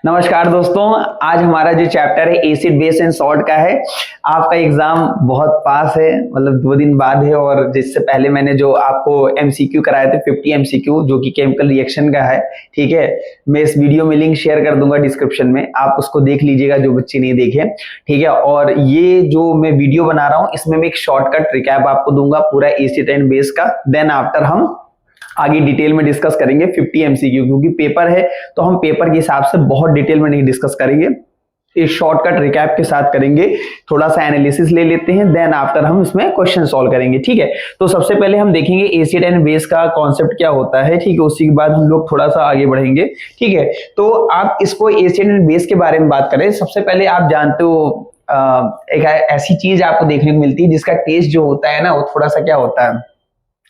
नमस्कार दोस्तों, आज हमारा जो चैप्टर है एसिड बेस एंड सॉल्ट का है। आपका एग्जाम बहुत पास है, मतलब 2 दिन बाद है। और जिससे पहले मैंने जो आपको एमसीक्यू कराए थे 50 एमसीक्यू जो कि केमिकल रिएक्शन का है, ठीक है। मैं इस वीडियो में लिंक शेयर कर दूंगा डिस्क्रिप्शन में, आप उसको देख लीजिएगा जो बच्चे नहीं देखे, ठीक है। और ये जो मैं वीडियो बना रहा हूँ इसमें मैं एक शॉर्टकट रिकैप आपको दूंगा पूरा एसिड एंड बेस का। देन आफ्टर हम आगे डिटेल में डिस्कस करेंगे 50 एमसीक्यू, क्योंकि पेपर है तो हम पेपर के हिसाब से बहुत डिटेल में नहीं डिस्कस करेंगे, एक शॉर्टकट रिकैप के साथ करेंगे। थोड़ा सा एनालिसिस ले लेते हैं, देन आफ्टर हम इसमें क्वेश्चन सॉल्व करेंगे, ठीक है। तो सबसे पहले हम देखेंगे एसिड एंड बेस का कॉन्सेप्ट क्या होता है, ठीक है। उसी के बाद हम लोग थोड़ा सा आगे बढ़ेंगे, ठीक है। तो आप इसको एसिड एंड बेस के बारे में बात करें, सबसे पहले आप जानते हो एक ऐसी चीज आपको देखने को मिलती है जिसका टेस्ट जो होता है ना, वो थोड़ा सा क्या होता है,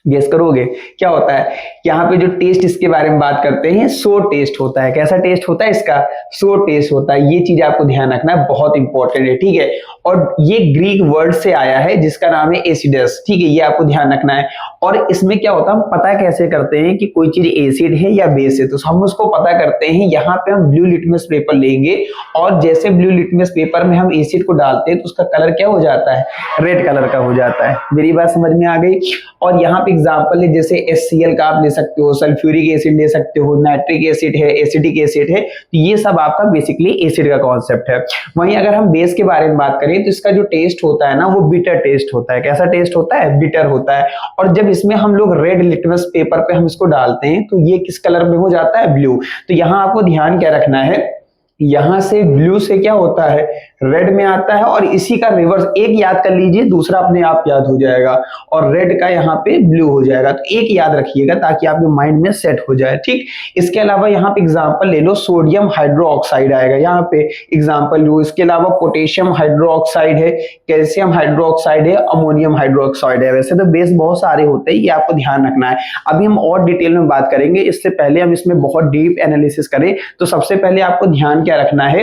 गेस करोगे क्या होता है। यहाँ पे जो टेस्ट इसके बारे में बात करते हैं, सो टेस्ट होता है। कैसा टेस्ट होता है इसका? सो टेस्ट होता है। ये चीज आपको ध्यान रखना है, बहुत इंपॉर्टेंट है, ठीक है। और ये ग्रीक वर्ड से आया है जिसका नाम है एसिडस, ठीक है। ये आपको ध्यान रखना है। और इसमें क्या होता है, हम पता कैसे करते हैं कि कोई चीज एसिड है या बेस है, तो हम उसको पता करते हैं। यहाँ पे हम ब्लू लिटमस पेपर लेंगे और जैसे ब्लू लिटमस पेपर में हम एसिड को डालते हैं तो उसका कलर क्या हो जाता है, रेड कलर का हो जाता है। मेरी बात समझ में आ गई। और यहाँ पे एग्जांपल है, जैसे HCl का आप ले सकते हो, सल्फ्यूरिक एसिड ले सकते हो, नाइट्रिक एसिड है, एसिटिक एसिड है, तो ये सब आपका बेसिकली एसिड का कॉन्सेप्ट है। वहीं अगर हम बेस के बारे में बात करें तो इसका जो टेस्ट होता है ना, वो बिटर टेस्ट होता है। कैसा टेस्ट होता है? बिटर होता है। और जब इसमें हम लोग रेड लिटमस पेपर पे हम इसको डालते हैं तो ये किस कलर में हो जाता है? ब्लू। तो यहाँ आपको ध्यान क्या रखना है, यहां से ब्लू से क्या होता है, रेड में आता है। और इसी का रिवर्स एक याद कर लीजिए, दूसरा अपने आप याद हो जाएगा और रेड का यहाँ पे ब्लू हो जाएगा। तो एक याद रखिएगा ताकि आपके माइंड में सेट हो जाए, ठीक। इसके अलावा यहाँ पे एग्जांपल ले लो, सोडियम हाइड्रोक्साइड आएगा यहाँ पे एग्जांपल लो। इसके अलावा पोटेशियम हाइड्रोक्साइड है, कैल्शियम हाइड्रोक्साइड है, अमोनियम हाइड्रोक्साइड है। वैसे तो बेस बहुत सारे होते हैं, ये आपको ध्यान रखना है। अभी हम और डिटेल में बात करेंगे, इससे पहले हम इसमें बहुत डीप एनालिसिस करें तो सबसे पहले आपको ध्यान क्या रखना है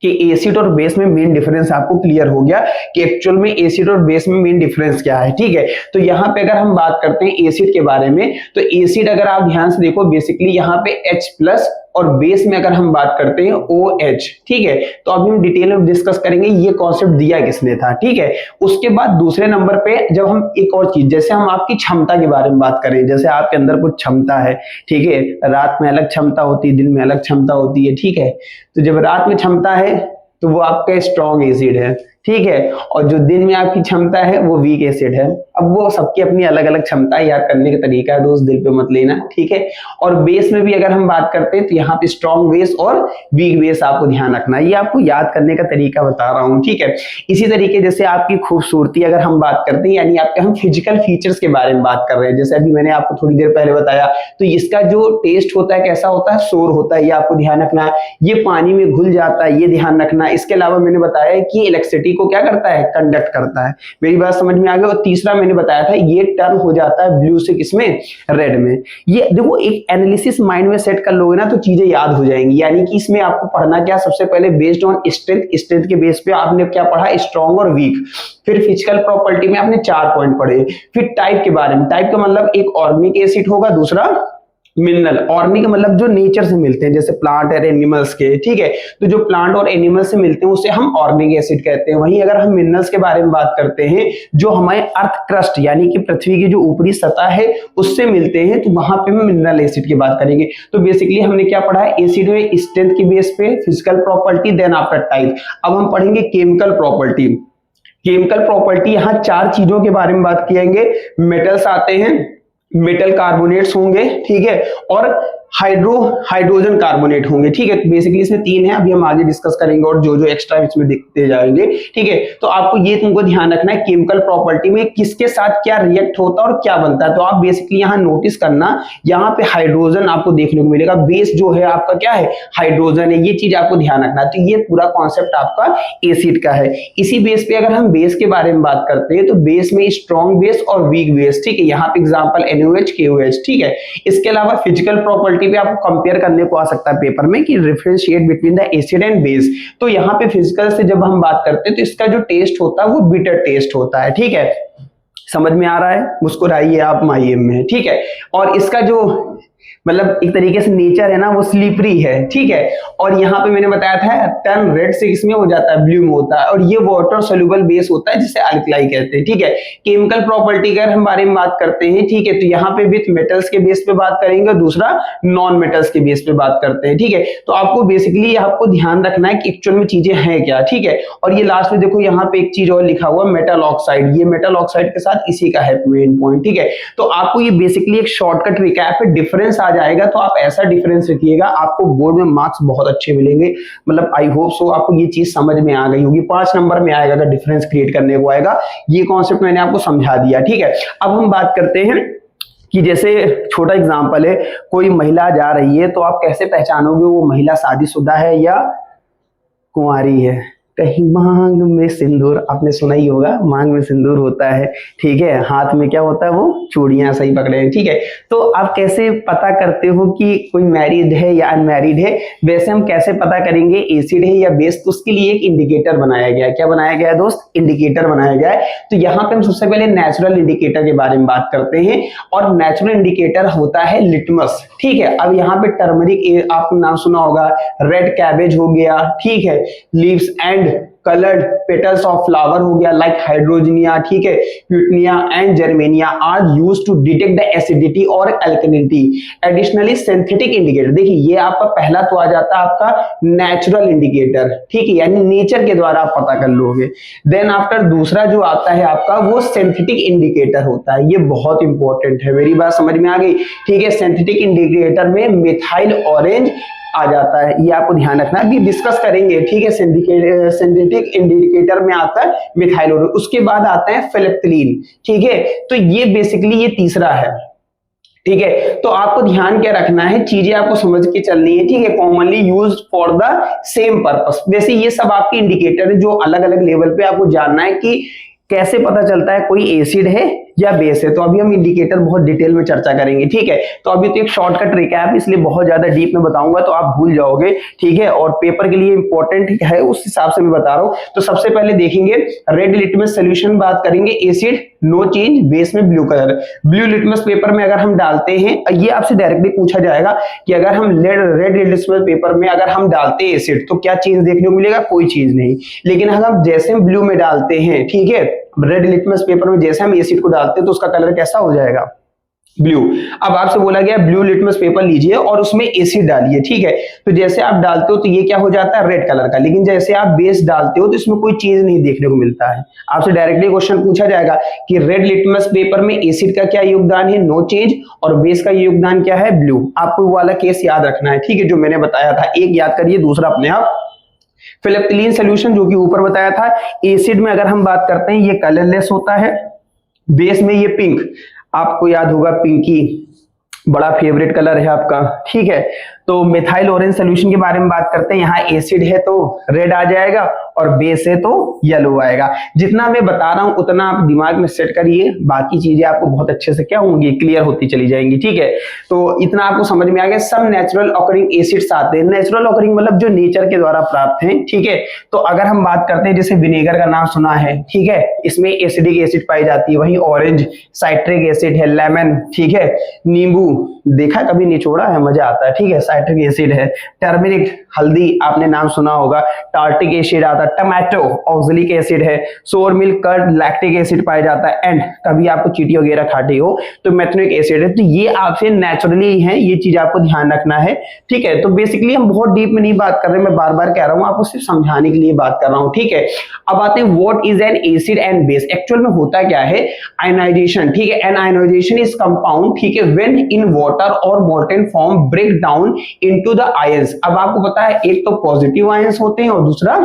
कि एसिड और बेस में मेन डिफरेंस आपको क्लियर हो गया कि एक्चुअल में एसिड और बेस में मेन डिफरेंस क्या है, ठीक है। तो यहाँ पे अगर हम बात करते हैं एसिड के बारे में, तो एसिड अगर आप ध्यान से देखो बेसिकली यहाँ पे H+ और बेस में अगर हम बात करते हैं OH, ठीक है। तो अभी हम डिटेल में डिस्कस करेंगे ये कॉन्सेप्ट दिया किसने था, ठीक है। उसके बाद दूसरे नंबर पे जब हम एक और चीज, जैसे हम आपकी क्षमता के बारे में बात करें, जैसे आपके अंदर कुछ क्षमता है, ठीक है। रात में अलग क्षमता होती है, दिन में अलग क्षमता होती है, ठीक है। तो जब रात में क्षमता है तो वो आपका स्ट्रॉन्ग एसिड है, ठीक है। और जो दिन में आपकी क्षमता है वो वीक एसिड है। अब वो सबकी अपनी अलग अलग क्षमता याद करने का तरीका है दोस्त, दिल पे मत लेना, ठीक है। और बेस में भी अगर हम बात करते हैं तो यहाँ पे स्ट्रॉन्ग बेस और वीक बेस आपको ध्यान रखना है, ये आपको याद करने का तरीका बता रहा हूँ, ठीक है। इसी तरीके जैसे आपकी खूबसूरती अगर हम बात करते हैं, यानी आपके हम फिजिकल फीचर्स के बारे में बात कर रहे हैं, जैसे अभी मैंने आपको थोड़ी देर पहले बताया, तो इसका जो टेस्ट होता है कैसा होता है, सोर होता है, ये आपको ध्यान रखना है। ये पानी में घुल जाता है, ये ध्यान रखना है। इसके अलावा मैंने बताया कि इलेक्ट्रिसिटी को क्या करता है, कंडक्ट करता है। मेरी बात समझ में आ गई। और तीसरा मैंने बताया था ये टर्न हो जाता है ब्लू से किसमें, रेड में। ये देखो एक एनालिसिस माइंड में सेट कर लोगे ना तो चीजें याद हो जाएंगी। यानी कि इसमें आपको पढ़ना क्या, सबसे पहले बेस्ड ऑन स्ट्रेंथ, स्ट्रेंथ के बेस पे आपने क्या पढ़ा, स्ट्रॉन्ग और वीक। फिर फिजिकल प्रॉपर्टी में आपने 4 पॉइंट पढ़े। फिर टाइप के बारे में, टाइप का मतलब एक ऑर्गेनिक एसिड होगा, दूसरा मिनरल। ऑर्गेनिक मतलब जो नेचर से मिलते हैं, जैसे प्लांट और एनिमल्स के, ठीक है। तो जो प्लांट और एनिमल से मिलते हैं उसे हम ऑर्गेनिक एसिड कहते हैं। वहीं अगर हम मिनरल्स के बारे में बात करते हैं, जो हमारे अर्थ क्रस्ट यानी कि पृथ्वी की जो ऊपरी सतह है उससे मिलते हैं, तो वहां पे हम मिनरल एसिड की बात करेंगे। तो बेसिकली हमने क्या पढ़ा है, एसिड में स्ट्रेंथ के बेस पे, physical property, then after type. अब हम पढ़ेंगे केमिकल प्रॉपर्टी। केमिकल प्रॉपर्टी यहाँ 4 चीजों के बारे में बात किएंगे। मेटल्स आते हैं, मेटल कार्बोनेट्स होंगे, ठीक है। और हाइड्रोजन कार्बोनेट होंगे, ठीक है। बेसिकली इसमें 3 है, अभी हम आगे डिस्कस करेंगे और जो जो एक्स्ट्रा इसमें देखते जाएंगे, ठीक है। तो आपको ये तुमको ध्यान रखना है केमिकल प्रॉपर्टी में किसके साथ क्या रिएक्ट होता है और क्या बनता है। तो आप बेसिकली यहाँ नोटिस करना, यहाँ पे हाइड्रोजन आपको देखने को मिलेगा। बेस जो है आपका क्या है, हाइड्रोजन है, ये चीज आपको ध्यान रखना है। तो ये पूरा कॉन्सेप्ट आपका एसिड का है। इसी बेस पे अगर हम बेस के बारे में बात करते हैं तो बेस में स्ट्रॉन्ग बेस और वीक बेस, ठीक है। यहाँ पे एग्जाम्पल NaOH, KOH, ठीक है। इसके अलावा फिजिकल प्रॉपर्टी पे आपको कंपेयर करने को आ सकता है पेपर में कि differentiate between the acid and base. तो यहाँ पे फिजिकल से जब हम बात करते हैं तो इसका जो टेस्ट होता है वो बिटर टेस्ट होता है, ठीक है। समझ में आ रहा है? मुस्कुराइए आप माइम में, ठीक है। और इसका जो मतलब एक तरीके से नेचर है ना वो स्लिपरी है, ठीक है। और यहाँ पे मैंने बताया था टर्न रेड से किसमें हो जाता है, ब्लू में होता है, और ये वाटर सोल्यूबल बेस होता है जिसे अल्कलाई कहते हैं, ठीक है। केमिकल प्रॉपर्टी के बारे में बात करते हैं, ठीक है, तो यहाँ पे विथ मेटल्स के बेस पे बात करेंगे, दूसरा नॉन मेटल्स के बेस पे बात करते हैं, ठीक है। तो आपको बेसिकली आपको ध्यान रखना है कि एक्चुअल में चीजें हैं क्या, ठीक है। और ये लास्ट में देखो यहाँ पे एक चीज और लिखा हुआ मेटल ऑक्साइड, ये मेटल ऑक्साइड के साथ इसी का है मेन पॉइंट, ठीक है। तो आपको ये बेसिकली एक शॉर्टकट रिकैप है, डिफरेंस आ जाएगा तो आप ऐसा डिफरेंस रखिएगा, आपको बोर्ड में मार्क्स बहुत अच्छे मिलेंगे। मतलब आई होप सो आपको ये चीज समझ में आ गई होगी। 5 नंबर में आएगा अगर डिफरेंस क्रिएट करने को आएगा। ये कॉन्सेप्ट मैंने आपको समझा दिया, ठीक है। अब हम बात करते हैं कि जैसे छोटा एग्जांपल है, कोई महिला जा रही है तो आप कैसे पहचानोगे वो महिला शादीशुदा है या कुंवारी है। कहीं मांग में सिंदूर, आपने सुना ही होगा, मांग में सिंदूर होता है, ठीक है, हाथ में क्या होता है वो चूड़ियां, सही पकड़े हैं, ठीक है। तो आप कैसे पता करते हो कि कोई मैरिड है या अनमैरिड है। वैसे हम कैसे पता करेंगे एसिड है या बेस, तो उसके लिए एक इंडिकेटर बनाया गया है। क्या बनाया गया है दोस्त, इंडिकेटर बनाया गया है। तो यहाँ पे हम सबसे पहले नेचुरल इंडिकेटर के बारे में बात करते हैं, और नेचुरल इंडिकेटर होता है लिटमस, ठीक है। अब यहाँ पे टर्मरिक आपने नाम सुना होगा, रेड कैबेज हो गया, ठीक है, leaves and colored petals of flower हो गया like hydrogynia, ठीक है, petunia and germania are used to detect the acidity और alkalinity. Additionally synthetic indicator, देखिए ये आपका पहला तो आ जाता है आपका नेचुरल इंडिकेटर, ठीक है, यानी नेचर के द्वारा आप पता कर लोगे। देन आफ्टर दूसरा जो आता है आपका वो सिंथेटिक इंडिकेटर होता है, ये बहुत इंपॉर्टेंट है, मेरी बात समझ में आ गई, ठीक है। सिंथेटिक इंडिकेटर में मिथाइल ऑरेंज आ जाता है, ये आपको ध्यान रखना, अभी डिस्कस करेंगे, ठीक है। सिंथेटिक इंडिकेटर में आता है मिथाइल ऑरेंज, उसके बाद आता है फिलिप्थिलीन, ठीक है। तो ये बेसिकली ये तीसरा है, ठीक है। तो आपको ध्यान क्या रखना है, चीजें आपको समझ के चलनी है, ठीक है। Commonly used for the same purpose. वैसे ये सब आपके इंडिकेटर है जो अलग अलग लेवल पे आपको जानना है कि कैसे पता चलता है कोई एसिड है या बेस है। तो अभी हम इंडिकेटर बहुत डिटेल में चर्चा करेंगे, ठीक है। तो अभी तो एक शॉर्टकट रिकैप, इसलिए बहुत ज्यादा डीप में बताऊंगा तो आप भूल जाओगे, ठीक है। और पेपर के लिए इंपॉर्टेंट है उस हिसाब से मैं बता रहा हूं। तो सबसे पहले देखेंगे रेड लिटमस सोल्यूशन, बात करेंगे एसिड नो चेंज, बेस में blue colour. Blue litmus paper में अगर हम डालते हैं, ये आपसे डायरेक्टली पूछा जाएगा कि अगर हम रेड लिटमस पेपर में अगर हम डालते हैं एसिड तो क्या चीज देखने को मिलेगा, कोई चीज नहीं। लेकिन अगर हम जैसे हम ब्लू में डालते हैं, ठीक है, रेड लिटमस पेपर में जैसे हम एसिड को डालते हैं तो उसका कलर कैसा हो जाएगा, ब्लू। अब आपसे बोला गया ब्लू लिटमस पेपर लीजिए और उसमें एसिड डालिए, ठीक है। तो जैसे आप डालते हो तो ये क्या हो जाता है, रेड कलर का। लेकिन जैसे आप बेस डालते हो तो इसमें कोई चीज नहीं देखने को मिलता है। आपसे डायरेक्टली क्वेश्चन पूछा जाएगा कि रेड लिटमस पेपर में एसिड का क्या योगदान है, नो चेंज, और बेस का योगदान क्या है, ब्लू। आपको वो वाला केस याद रखना है, ठीक है, जो मैंने बताया था। एक याद करिए, दूसरा अपने आप फिलिप्थिलीन सोल्यूशन जो कि ऊपर बताया था। एसिड में अगर हम बात करते हैं ये कलरलेस होता है, बेस में ये पिंक, आपको याद होगा पिंकी बड़ा फेवरेट कलर है आपका, ठीक है। तो मिथाइल ऑरेंज सोल्यूशन के बारे में बात करते हैं, यहाँ एसिड है तो रेड आ जाएगा और बेस है तो येलो आएगा। जितना मैं बता रहा हूं उतना आप दिमाग में सेट करिए, बाकी चीजें आपको बहुत अच्छे से क्या होंगी, क्लियर होती चली जाएंगी, ठीक है। तो इतना आपको समझ में आ गया। सब नेचुरल ऑकरिंग एसिड्स आते हैं, नेचुरल ऑकरिंग मतलब जो नेचर के द्वारा प्राप्त हैं, ठीक है। तो अगर हम बात करते हैं जैसे विनेगर का नाम सुना है, ठीक है, इसमें एसिडिक एसिड पाई जाती है। वहीं ऑरेंज साइट्रिक एसिड है, लेमन, ठीक है, नींबू देखा कभी निचोड़ा है, मजा आता है, ठीक है, साइट्रिक एसिड है। टर्मरिक हल्दी आपने नाम सुना होगा, टार्टिक एसिड आता है। टमाटो ऑक्सैलिक एसिड है। सोर मिल्क कर्ड लैक्टिक एसिड पाया जाता है। एंड कभी आपको चीटी वगैरह खाटी हो तो मेथनोइक एसिड है। तो ये आपसे नेचुरली है, ये चीज आपको ध्यान रखना है, ठीक है। तो बेसिकली हम बहुत डीप में नहीं बात कर रहे, मैं बार बार कह रहा हूं, आपको सिर्फ समझाने के लिए बात कर रहा हूं, ठीक है। अब आते हैं what is an acid and base. Actual में होता क्या है, आयनाइजेशन, ठीक है। एन आयनाइजेशन इज कंपाउंड, ठीक है, व्हेन इन वाटर और molten form break down into the ions. अब आपको पता है एक तो पॉजिटिव आयंस होते हैं और दूसरा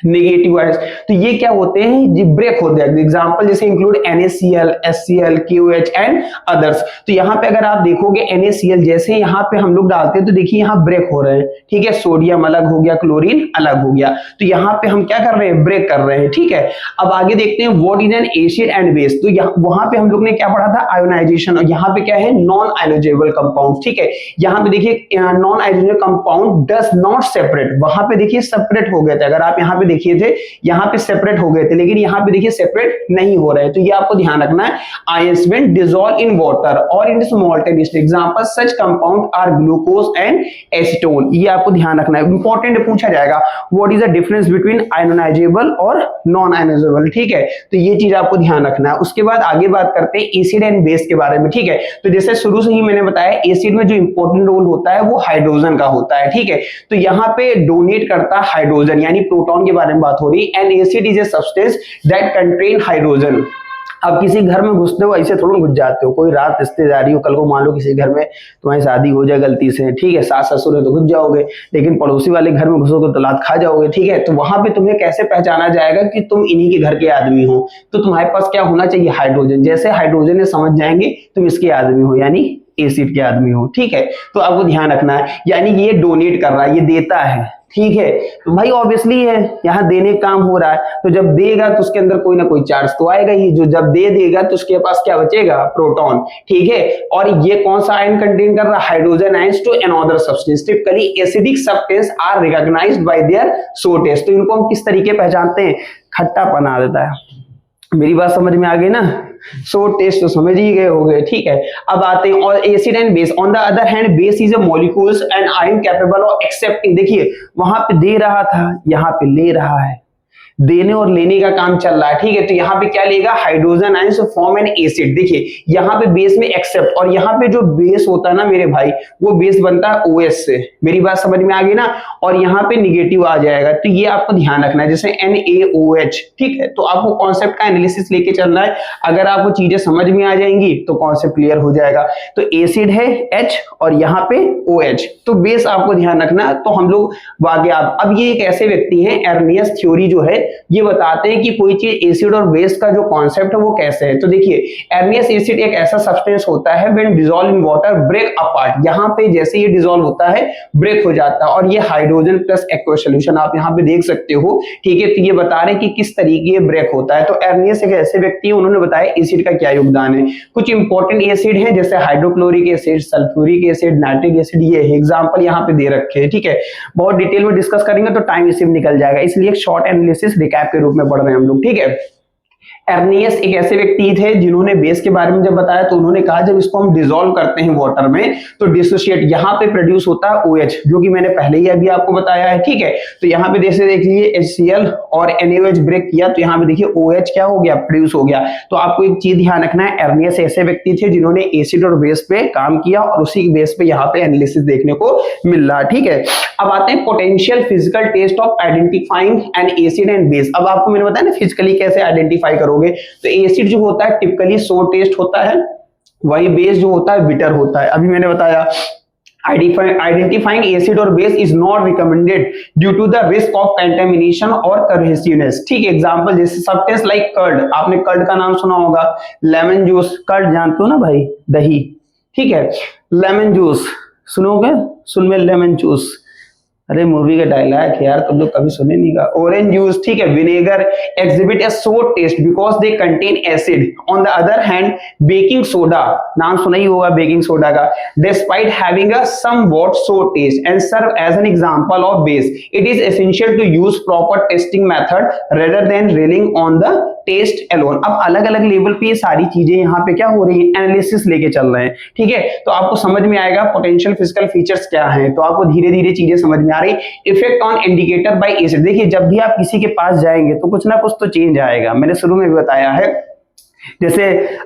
नेगेटिव आयंस। तो ये क्या होते हैं, ये ब्रेक होते हैं। एग्जांपल जैसे include NaCl, HCl, QH and others. तो यहाँ पे अगर आप देखोगे NaCl जैसे यहाँ पे हम लोग डालते हैं तो देखिए यहाँ ब्रेक हो रहे हैं, ठीक है, सोडियम अलग हो गया, क्लोरीन अलग हो गया। तो यहाँ पे हम क्या कर रहे हैं, ब्रेक कर रहे हैं, ठीक है। अब आगे देखते हैं what is an acid and base. तो वहां पे हम लोग ने क्या पढ़ा था, आयोनाइजेशन, और यहाँ पे क्या है, नॉन आयोनाइजेबल कंपाउंड, ठीक है। यहाँ पे देखिए non ionisable compound does not separate, वहां पे देखिए सेपरेट हो गए थे। अगर आप यहाँ पे पे देखिए थे यहाँ पे सेपरेट हो गए थे, लेकिन यहाँ पे देखिए सेपरेट नहीं हो रहे, तो ये आपको ध्यान रखना है। Ions when dissolve in water और in small test example such compound are glucose and acetone, ये आपको ध्यान रखना है, इंपॉर्टेंट पूछा जाएगा what is the difference between ionizable और नॉन आयोनाइजेबल, ठीक है, तो ये चीज आपको ध्यान रखना है। उसके बाद आगे बात करते हैं एसिड एंड बेस के बारे में, ठीक है। तो जैसे शुरू से ही मैंने बताया एसिड में जो इंपॉर्टेंट रोल होता है वो हाइड्रोजन का होता है, ठीक है। तो यहाँ पे डोनेट करता है हाइड्रोजन, यानी प्रोटॉन के बारे में बात हो रही है। And acid is a substance that contain hydrogen. अब किसी घर में घुसते हो ऐसे थोड़ा घुस जाते हो, कोई रात रिश्तेदारी हो, कल को मान लो किसी घर में तुम्हारी शादी हो जाए गलती से, ठीक है, सास ससुर है तो घुस जाओगे, लेकिन पड़ोसी वाले घर में घुसोगे तो लात खा जाओगे, ठीक है। तो वहां पे तुम्हें कैसे पहचाना जाएगा कि तुम इन्हीं के घर के आदमी हो, तो तुम्हारे पास क्या होना चाहिए, हाइड्रोजन। जैसे हाइड्रोजन ने समझ जाएंगे तुम इसके आदमी हो, यानी एसिड के आदमी हो, ठीक है। तो आपको ध्यान रखना है, यानी ये डोनेट कर रहा है, ये देता है, ठीक है। तो भाई ऑब्वियसली है यहाँ देने का काम हो रहा है, तो जब देगा तो उसके अंदर कोई ना कोई चार्ज तो आएगा ही, जो जब दे देगा तो उसके पास क्या बचेगा, प्रोटॉन, ठीक है। और ये कौन सा आयन कंटेन कर रहा है, hydrogen ions to another substance. Typically acidic substance are recognised by their sour taste. तो इनको हम किस तरीके पहचानते हैं, खट्टा बना देता है। मेरी बात समझ में आ गई ना, सो टेस्ट तो समझ ही गए होंगे, ठीक है। अब आते हैं और acid and base. On the other hand base is a molecules and ion capable of accepting, देखिए वहां पे दे रहा था, यहाँ पे ले रहा है, देने और लेने का काम चल रहा है, ठीक है। तो यहाँ पे क्या लेगा, hydrogen ions form an acid. देखिए यहाँ पे बेस में एक्सेप्ट, और यहाँ पे जो बेस होता है ना मेरे भाई, वो बेस बनता है OH से। मेरी बात समझ में आ गई ना, और यहाँ पे निगेटिव आ जाएगा, तो ये आपको ध्यान रखना है, जैसे NaOH, ठीक है। तो आपको कॉन्सेप्ट का एनालिसिस लेके चलना है, अगर आपको चीजें समझ में आ जाएंगी तो कॉन्सेप्ट क्लियर हो जाएगा। तो एसिड है H और यहाँ पे OH, तो बेस आपको ध्यान रखना। तो हम लोग आगे अब ये एक ऐसे व्यक्ति हैं, अर्नियस थ्योरी जो है ये बताते हैं कि कोई चीज एसिड और बेस का जो कॉन्सेप्ट है वो कैसे है। तो देखिए अर्नियस एसिड एक ऐसा सब्सटेंस होता है when dissolve in water break apart, यहाँ पे जैसे ये डिसॉल्व होता है ब्रेक हो जाता है, और ये हाइड्रोजन प्लस एक्वस सॉल्यूशन आप यहाँ पे देख सकते हो, ठीक है। तो ये बता रहे हैं कि किस तरीके ये ब्रेक होता है। तो अर्नियस एक ऐसे व्यक्ति है, उन्होंने बताया एसिड का क्या योगदान है। कुछ इंपॉर्टेंट एसिड है जैसे hydrochloric acid, sulphuric acid, nitric acid, ये एग्जाम्पल यहाँ पे दे रखे हैं, ठीक है। बहुत डिटेल में डिस्कस करेंगे तो टाइम इसी में निकल जाएगा, इसलिए एक शॉर्ट एनालिसिस रिकैप के रूप में पढ़ रहे हैं हम लोग, ठीक है। अर्नियस एक ऐसे व्यक्ति थे जिन्होंने बेस के बारे में जब बताया तो उन्होंने कहा जब इसको हम डिसॉल्व करते हैं वाटर में तो डिसोशिएट, यहाँ पे प्रोड्यूस होता है OH, जो कि मैंने पहले ही अभी आपको बताया है, ठीक है। तो यहाँ पे जैसे देख लीजिए HCl और NaOH ब्रेक किया तो यहाँ पे देखिए OH क्या हो गया, प्रोड्यूस हो गया। तो आपको एक चीज ध्यान रखना है, अर्नियस ऐसे व्यक्ति थे जिन्होंने एसिड और बेस पे काम किया और उसी बेस पे यहाँ पे एनालिसिस देखने को मिल रहा है, ठीक है। अब आते हैं potential physical test of identifying an acid and base. अब आपको मैंने बताया ना फिजिकली कैसे आइडेंटिफाई करोगे। तो एसिड जो होता है टिपिकली सो टेस्ट होता है, वही बेस जो होता है बिटर होता है। अभी मैंने बताया आइडेंटिफाइंग एसिड और base is not recommended due to the risk of contamination और करेसिवनेस, ठीक है। एग्जांपल जैसे सब्सटेंस लाइक कर्ड, आपने कर्ड का नाम सुना होगा, लेमन जूस, कर्ड जानते हो ना भाई, दही, ठीक है। लेमन जूस सुनोगे, सुन में लेमन जूस, अरे मूवी का डायलॉग यार, तुम लोग कभी सुने नहीं का। ऑरेंज जूस, ठीक है। Vinegar exhibit a sour taste because they contain acid. On the other hand baking soda, नाम सुना ही होगा बेकिंग सोडा का, despite having a somewhat sour taste and serve as an example of base, it is essential to use proper testing method rather than relying on the taste alone. अब अलग अलग level पे ये सारी चीजें यहाँ पे क्या हो रही है, एनालिसिस लेके चल रहे हैं, ठीक है। तो आपको समझ में आएगा पोटेंशियल फिजिकल फीचर्स क्या हैं, तो आपको धीरे धीरे चीजें समझ में आ रही। Effect on indicator bye acid, देखिए जब भी आप किसी के पास जाएंगे तो कुछ ना कुछ तो चेंज आएगा, मैंने शुरू में भी बताया है। जैसे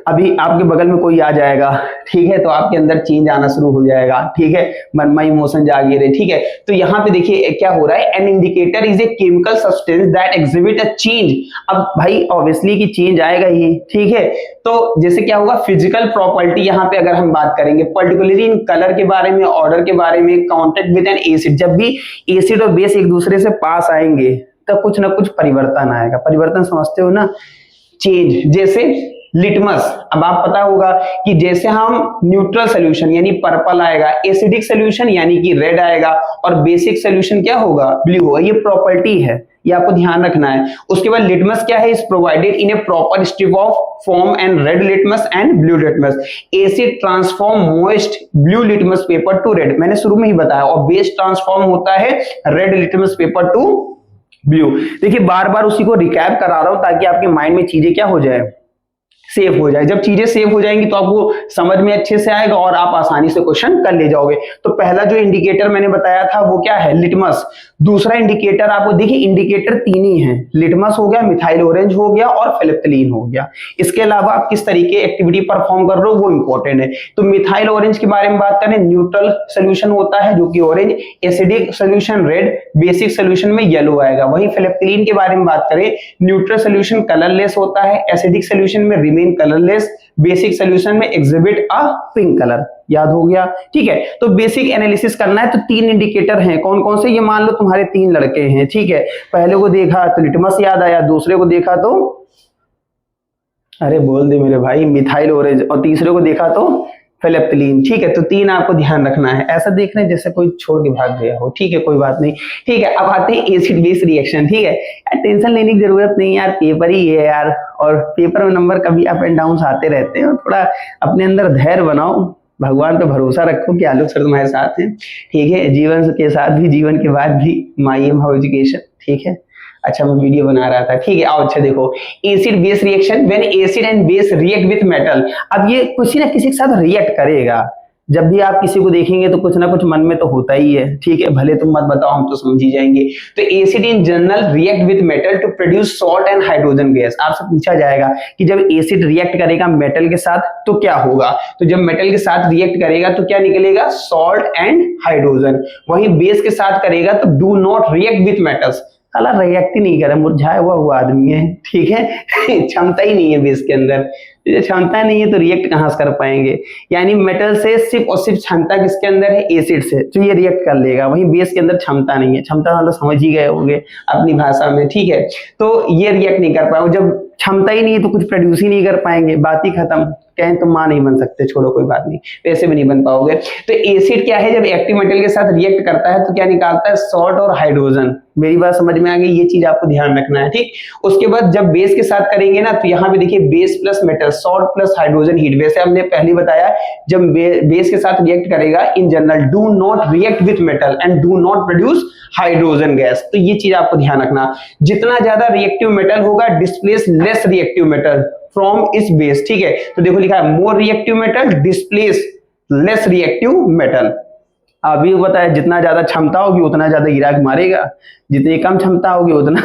अभी आपके बगल में कोई आ जाएगा, ठीक है, तो आपके अंदर चेंज आना शुरू हो जाएगा, ठीक है, मनमाई इमोशन जागे रहे, ठीक है। तो यहाँ पे देखिए क्या हो रहा है, an indicator is a chemical substance that exhibit a change. अब भाई ऑब्वियसली कि चेंज आएगा ही, ठीक है। तो जैसे क्या होगा, फिजिकल प्रॉपर्टी यहाँ पे अगर हम बात करेंगे पर्टिकुलरली इन कलर के बारे में, ऑर्डर के बारे में, कांटेक्ट विद एन एसिड, जब भी एसिड और बेस एक दूसरे से पास आएंगे तो कुछ ना कुछ परिवर्तन आएगा। परिवर्तन समझते हो ना, चेंज। जैसे लिटमस, अब आप पता होगा कि जैसे हम न्यूट्रल सोल्यूशन यानी पर्पल आएगा, एसिडिक सोल्यूशन यानी कि रेड आएगा, और बेसिक सोल्यूशन क्या होगा, ब्लू होगा। ये प्रॉपर्टी है, ये आपको ध्यान रखना है। उसके बाद लिटमस क्या है, is provided in A proper strip of form and red litmus and blue litmus. Acid transform moist blue litmus paper two red, मैंने शुरू में ही बताया, और बेस ट्रांसफॉर्म होता है red litmus paper two blue. देखिए बार बार उसी को रिकैप करा रहा हूं ताकि आपके माइंड में चीजें क्या हो जाए, सेव हो जाए। जब चीजें सेव हो जाएंगी तो आपको समझ में अच्छे से आएगा और आप आसानी से क्वेश्चन कर ले जाओगे। तो पहला जो इंडिकेटर मैंने बताया था वो क्या है, लिटमस। दूसरा इंडिकेटर आपको देखिए, इंडिकेटर तीन ही हैं, लिटमस हो गया, मिथाइल ऑरेंज हो गया और फेलेप्थलीन हो गया। इसके अलावा आप किस तरीके एक्टिविटी परफॉर्म कर रहे हो वो इंपॉर्टेंट है। तो मिथाइल ऑरेंज के बारे में बात करें, न्यूट्रल सोल्यूशन होता है जो कि orange, acidic solution red, basic solution में येलो आएगा। वहीं फेलेप्थलीन के बारे में बात करें, न्यूट्रल सोल्यूशन कलरलेस होता है, एसिडिक सोल्यूशन में रिमेन कलरलेस, बेसिक सोल्यूशन में एग्जिबिट अ पिंक कलर। याद हो गया, ठीक है। तो बेसिक एनालिसिस करना है तो तीन इंडिकेटर हैं, कौन कौन से, ये मान लो तुम्हारे तीन लड़के हैं, ठीक है। पहले को देखा तो लिटमस याद आया, दूसरे को देखा तो, अरे बोल दे मेरे भाई, मिथाइल ऑरेंज, और तीसरे को देखा तो फेलेप्थलीन, ठीक है। तो तीन आपको ध्यान रखना है, ऐसा देखना है जैसे कोई छोड़ के भाग गया हो, ठीक है, कोई बात नहीं, ठीक है। अब आते हैं एसिड बेस रिएक्शन, ठीक है। यार टेंशन लेने की जरूरत नहीं यार, पेपर ही है यार, और पेपर में नंबर कभी अप एंड डाउन आते रहते हैं, थोड़ा अपने अंदर धैर्य बनाओ, भगवान पे भरोसा रखो कि आलोक सर तुम्हारे साथ हैं, ठीक है। जीवन के साथ भी, जीवन के बाद भी, माई एम हाउ एजुकेशन, ठीक है। अच्छा मैं वीडियो बना रहा था, ठीक है। आओ अच्छा देखो, acid base reaction, when acid and base react with metal. अब ये किसी ना किसी के साथ रिएक्ट करेगा, जब भी आप किसी को देखेंगे तो कुछ ना कुछ मन में तो होता ही है, ठीक है, भले तुम मत बताओ हम तो समझ ही जाएंगे। तो acid in general react with metal to produce salt and hydrogen gas. आपसे पूछा जाएगा कि जब एसिड रिएक्ट करेगा मेटल के साथ तो क्या होगा, तो जब मेटल के साथ रिएक्ट करेगा तो क्या निकलेगा, सॉल्ट एंड हाइड्रोजन। वहीं बेस के साथ करेगा तो do not react with metals, साला रिएक्ट ही नहीं करे, मुरझाया हुआ आदमी है, ठीक है। क्षमता ही नहीं है बेस के अंदर, क्षमता नहीं है तो रिएक्ट कहां से कर पाएंगे। यानी मेटल से सिर्फ और सिर्फ क्षमता किसके अंदर है, एसिड से, तो ये रिएक्ट कर लेगा। वहीं बेस के अंदर क्षमता नहीं है, क्षमता मतलब समझ ही गए होंगे अपनी भाषा में, ठीक है। तो ये रिएक्ट नहीं कर पाएंगे, जब क्षमता ही नहीं है तो कुछ प्रोड्यूस ही नहीं कर पाएंगे, बात ही खत्म। कहें तो मां नहीं बन सकते, छोड़ो कोई बात नहीं, वैसे भी नहीं बन पाओगे। तो एसिड क्या है, जब एक्टिव मेटल के साथ रिएक्ट करता है तो क्या निकालता है, सॉल्ट और हाइड्रोजन। मेरी बात समझ में आ गई, ये चीज आपको ध्यान रखना है, ठीक। उसके बाद जब बेस के साथ करेंगे ना तो यहाँ पे देखिए base plus metal, salt plus hydrogen heat. वैसे हमने पहले बताया जब बेस के साथ रिएक्ट करेगा in general do not react with metal and do not produce hydrogen gas. तो ये चीज आपको ध्यान रखना, जितना ज्यादा रिएक्टिव मेटल होगा displace less reactive metal from इस बेस, ठीक है। तो देखो लिखा है more reactive metal displace less reactive metal. अभी बताया जितना ज्यादा क्षमता होगी उतना ज्यादा गिरा के मारेगा, जितनी कम क्षमता होगी उतना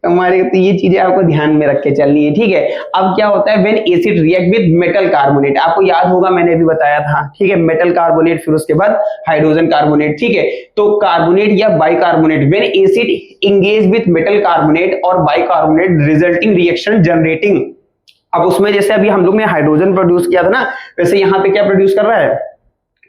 कम मारेगा। तो ये चीजें आपको ध्यान में रख के चलनी है, ठीक है। अब क्या होता है, when acid react with metal carbonate, आपको याद होगा मैंने अभी बताया था, ठीक है। मेटल कार्बोनेट, फिर उसके बाद हाइड्रोजन कार्बोनेट, ठीक है। तो कार्बोनेट या bicarbonate, when acid engage with metal carbonate और बाइकार्बोनेट रिजल्टिंग रिएक्शन जनरेटिंग। अब उसमें जैसे अभी हम लोग ने हाइड्रोजन प्रोड्यूस किया था ना, वैसे यहाँ पे क्या प्रोड्यूस कर रहा है,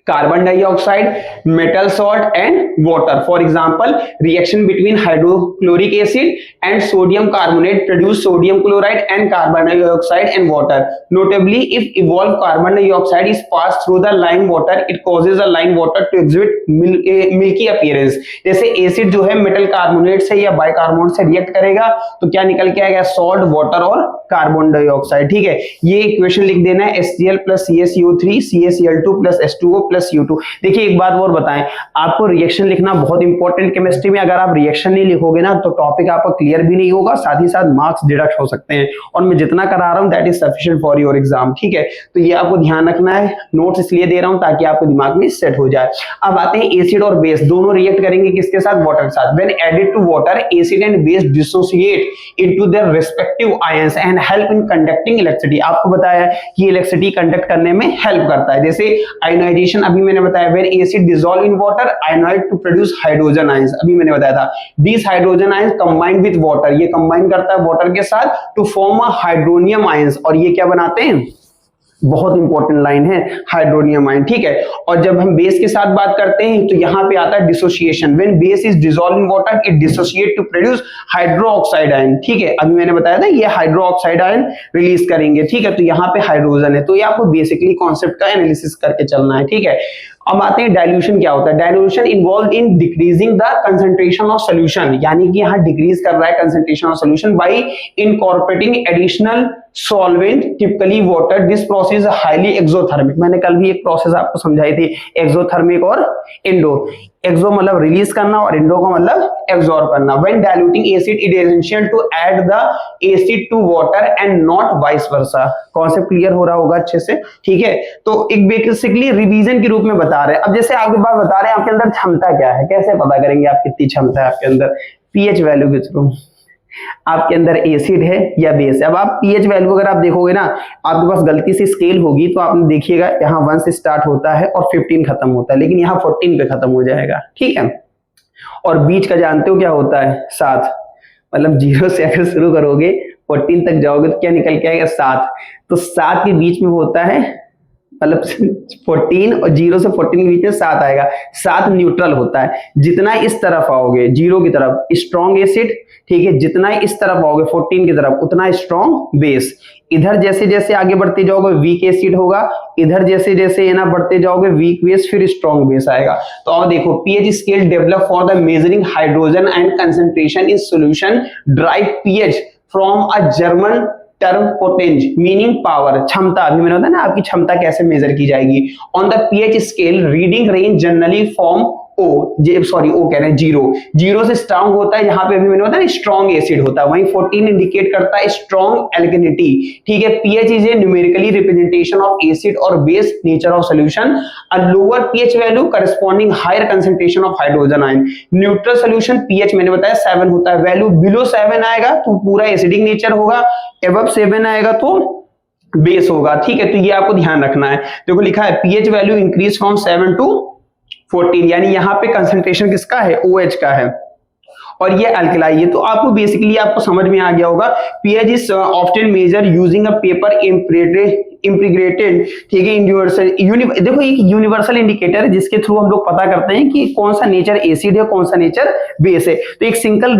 carbon dioxide, metal salt and water. For example reaction between hydrochloric acid and sodium carbonate produce sodium chloride and carbon dioxide and water. Notably if evolve carbon dioxide is pass through the lime water it causes the lime water to exhibit milky appearance. जैसे acid जो है metal carbonate से या bicarbonate से react करेगा तो क्या निकल के आएगा, सॉल्ट, वाटर और कार्बन डाइऑक्साइड, ठीक है। ये इक्वेशन लिख देना है, HCl plus CaCO3 CaCl2 plus H2O plus U2। देखिए एक बात और बताएं, आपको रिएक्शन लिखना बहुत इंपॉर्टेंट केमिस्ट्री में। अगर आप रिएक्शन नहीं लिखोगे ना तो टॉपिक आपका क्लियर भी नहीं होगा, साथ ही साथ मार्क्स डिडक्ट हो सकते हैं। और मैं जितना करा रहा हूं that is sufficient for your exam, ठीक है। तो ये आपको ध्यान रखना है, नोट्स इसलिए दे रहा हूं ताकि आपके दिमाग में सेट हो जाए। अब आते हैं एसिड और बेस दोनों रिएक्ट करेंगे किसके साथ, वाटर के साथ। When added to water acid and base dissociate into their respective ions and help in conducting electricity. आपको बताया कि इलेक्ट्रिसिटी कंडक्ट करने में हेल्प करता है। जैसे आयोनाइजेशन अभी मैंने बताया, when acid dissolve in water ionized to produce hydrogen ions, अभी मैंने बताया था। These hydrogen ions combined with water, ये कंबाइन करता है वाटर के साथ to form a hydronium ions, और ये क्या बनाते हैं, बहुत इंपॉर्टेंट लाइन है, हाइड्रोनियम आयन, ठीक है। और जब हम बेस के साथ बात करते हैं तो यहां पे आता है dissociation. When base is dissolve in water it dissociate to produce hydroxide ion, ठीक है। अभी मैंने बताया था ये हाइड्रोक्साइड आयन रिलीज करेंगे, ठीक है। तो यहाँ पे हाइड्रोजन है, तो ये आपको बेसिकली कॉन्सेप्ट का एनालिसिस करके चलना है, ठीक है। अब आते हैं डाइल्यूशन क्या होता है। Dilution involve in decreasing the concentration of solution, यानी कि यहाँ डिक्रीज कर रहा है concentration of solution bye incorporating additional solvent typically water. This process highly exothermic. मैंने कल भी एक प्रोसेस आपको समझाई थी, एक्सोथर्मिक और एंडो। एक्सो मतलब रिलीज करना और इंडो का मतलब एब्जॉर्ब करना। When diluting acid it is essential to add the acid to water and not vice versa. Concept clear हो रहा होगा अच्छे से, ठीक है। तो एक बेसिकली रिवीजन के रूप में बता रहे हैं। अब जैसे आपके पास बता रहे हैं आपके अंदर क्षमता क्या है, कैसे पता करेंगे आप कितनी क्षमता है आपके अंदर, पीएच वैल्यू के थ्रू। आपके अंदर एसिड है या बेस है। अब आप पीएच वैल्यू अगर आप देखोगे ना, आपके पास गलती से स्केल होगी तो आपने देखिएगा यहाँ 1 से स्टार्ट होता है और 15 खत्म होता है, लेकिन यहाँ 14 पे खत्म हो जाएगा, ठीक है। और बीच का जानते हो क्या होता है, 7, मतलब 0 से अगर शुरू करोगे 14 तक जाओगे तो क्या निकल के आएगा, 7। तो 7 के बीच में होता है, मतलब 14 और 0 से 14 के बीच में 7 आएगा। 7 न्यूट्रल होता है। जितना इस तरफ आओगे 0 की तरफ स्ट्रॉन्ग एसिड, ठीक है, जितना इस तरफ आओगे 14 की तरफ उतना स्ट्रॉन्ग बेस। इधर जैसे जैसे आगे बढ़ते जाओगे वीक एसिड होगा, इधर जैसे जैसे ना बढ़ते जाओगे वीक बेस, फिर स्ट्रॉन्ग बेस आएगा। तो अब देखो pH scale develop for the measuring hydrogen and concentration in solution drive pH from a German term पोटेंज मीनिंग पावर, क्षमता। अभी मैंने बताया ना आपकी क्षमता कैसे मेजर की जाएगी। On the pH scale reading range generally form o कह रहे हैं 0 से स्ट्रॉन्ग होता है, यहाँ पे अभी मैंने बताया स्ट्रॉन्ग एसिड होता है, वहीं 14 इंडिकेट करता है स्ट्रॉन्ग एल्कनिटी, ठीक है। PH is a numerically representation of acid और base nature of solution. A lower pH value corresponding higher concentration of hydrogen ion. Neutral solution pH मैंने बताया 7 होता है, वैल्यू बिलो 7 आएगा तो पूरा एसिडिक नेचर होगा, अबव 7 आएगा तो बेस होगा, ठीक है। तो ये आपको ध्यान रखना है। देखो लिखा है pH value increase from 7 to 14, यानी यहाँ पे कंसंट्रेशन किसका है, OH का है, और ये अल्कलाई है। तो आपको बेसिकली आपको समझ में आ गया होगा। PH is often measure using a paper integrated, ठीक है, यूनिवर्सल। देखो एक यूनिवर्सल इंडिकेटर है जिसके थ्रू हम लोग पता करते हैं कि कौन सा नेचर एसिड है कौन सा नेचर बेस है। तो एक सिंपल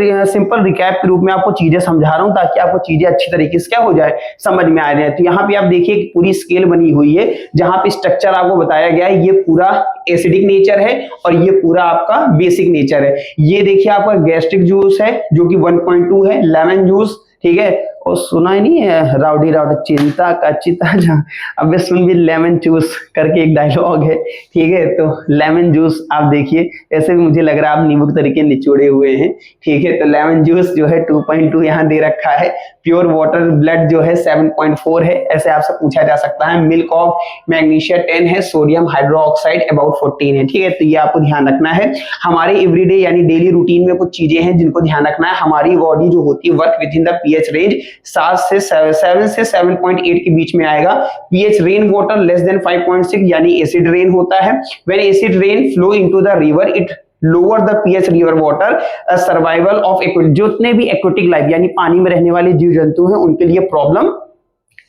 रिकैप के रूप में आपको चीजें समझा रहा हूं ताकि आपको चीजें अच्छी तरीके से क्या हो जाए, समझ में आ जाए। तो यहाँ पे आप देखिए पूरी स्केल बनी हुई है जहां पे स्ट्रक्चर आपको बताया गया है। ये पूरा एसिडिक नेचर है और ये पूरा आपका बेसिक नेचर है। ये देखिए आपका गैस्ट्रिक जूस है जो कि 1.2 है, लेमन जूस, ठीक है। और सुना ही नहीं है राउडी चिंता का चिता जा, अब सुन भी, लेमन जूस करके एक डायलॉग है, ठीक है। तो लेमन जूस आप देखिए, ऐसे भी मुझे लग रहा है आप नींबू तरीके निचोड़े हुए हैं, ठीक है। तो लेमन जूस जो है 2.2 यहाँ दे रखा है। प्योर वाटर ब्लड जो है 7.4 है, ऐसे आपसे पूछा जा सकता है। मिल्क ऑफ मैग्नीशिया 10 है, सोडियम हाइड्रोक्साइड अबाउट 14 है, ठीक है। तो ये आपको ध्यान रखना है। हमारे एवरीडे यानी डेली रूटीन में कुछ चीजें हैं जिनको ध्यान रखना है। हमारी बॉडी जो होती है work with in the pH range 7 से 7.8 के बीच में आएगा। PH rain water less than 5.6 यानी एसिड रेन होता है। When acid rain flow into the river it lower the pH river water, survival of जितने भी एक्वेटिक लाइफ यानी पानी में रहने वाले जीव जंतु हैं उनके लिए प्रॉब्लम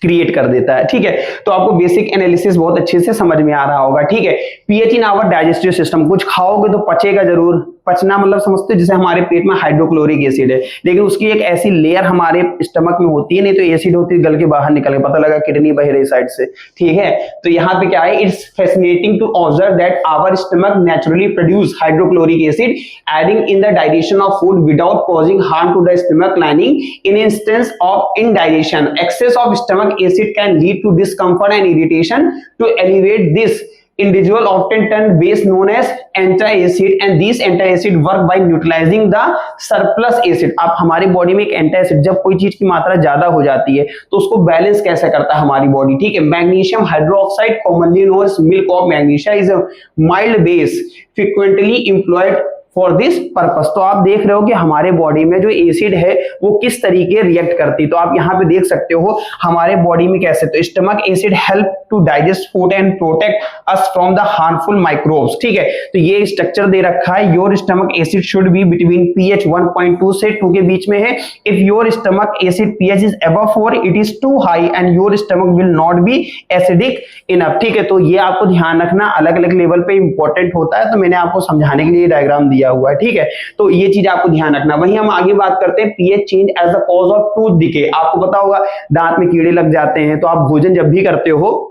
क्रिएट कर देता है, ठीक है। तो आपको बेसिक एनालिसिस बहुत अच्छे से समझ में आ रहा होगा, ठीक है। PH in our digestive system, कुछ खाओगे तो पचेगा जरूर। पचना मतलब समझते हो जैसे हमारे पेट में हाइड्रोक्लोरिक एसिड है, लेकिन उसकी एक ऐसी लेयर हमारे स्टमक में होती है, नहीं तो एसिड होती है गल के बाहर निकल के, पता लगा किडनी बह रही साइड से, ठीक है। तो यहाँ पे क्या है, it's fascinating to observe that our stomach naturally produce hydrochloric acid aiding in the digestion of food without causing harm to the stomach lining. In instance of indigestion excess of stomach acid can lead to discomfort and irritation. To alleviate this, individual often turn base known as antacid, and these antacid work by neutralizing the surplus acid. अब हमारी body में एक antacid, जब कोई चीज की मात्रा ज्यादा हो जाती है तो उसको बैलेंस कैसे करता है हमारी बॉडी, ठीक है। Magnesium hydroxide commonly known as milk of magnesia is a mild base frequently employed for this purpose. तो आप देख रहे हो कि हमारे बॉडी में जो एसिड है वो किस तरीके रिएक्ट करती है। तो आप यहाँ पे देख सकते हो हमारे बॉडी में कैसे, तो stomach acid help to digest food and protect us from the harmful microbes, ठीक है। तो ये स्ट्रक्चर दे रखा है, your stomach acid should be between pH 1.2 से 2 के बीच में है। If your stomach acid pH is above 4 it is too high and your stomach will not be acidic enough, ठीक है। तो ये आपको ध्यान रखना, अलग अलग लेवल पे इंपॉर्टेंट होता है, तो मैंने आपको समझाने के लिए डायग्राम दिया हुआ है, ठीक है। तो ये चीज आपको ध्यान रखना। वहीं हम आगे बात करते हैं pH change as a cause of tooth decay. आपको पता होगा दांत में कीड़े लग जाते हैं, तो आप भोजन जब भी करते हो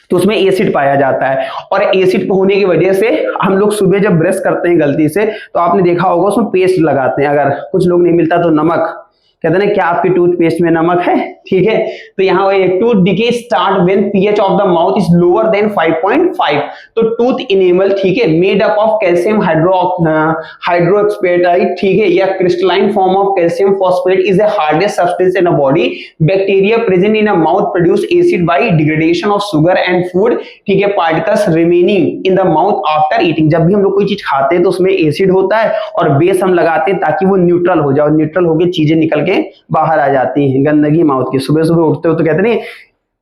तो उसमें एसिड पाया जाता है, और एसिड होने की वजह से हम लोग सुबह जब ब्रश करते हैं गलती से तो आपने देखा होगा उसमें पेस्ट लगाते हैं, अगर कुछ लोग नहीं मिलता तो नमक, कहते हैं क्या आपके टूथपेस्ट में नमक है, ठीक है। तो यहाँ tooth decay start when pH of the mouth is lower than 5.5। तो टूथ इनेमल, ठीक है, made up of calcium hydroxide, ठीक है, या crystalline form of calcium phosphate is the hardest substance in a body. Bacteria present in a mouth produce acid by degradation of sugar and food, ठीक है, particles remaining in the mouth after eating. जब भी हम लोग कोई चीज खाते हैं तो उसमें एसिड होता है और बेस हम लगाते हैं ताकि वो न्यूट्रल हो जाए, न्यूट्रल होकर चीजें निकल के बाहर आ जाती हैं, गंदगी माउथ की। सुबह सुबह उठते हो तो कहते नहीं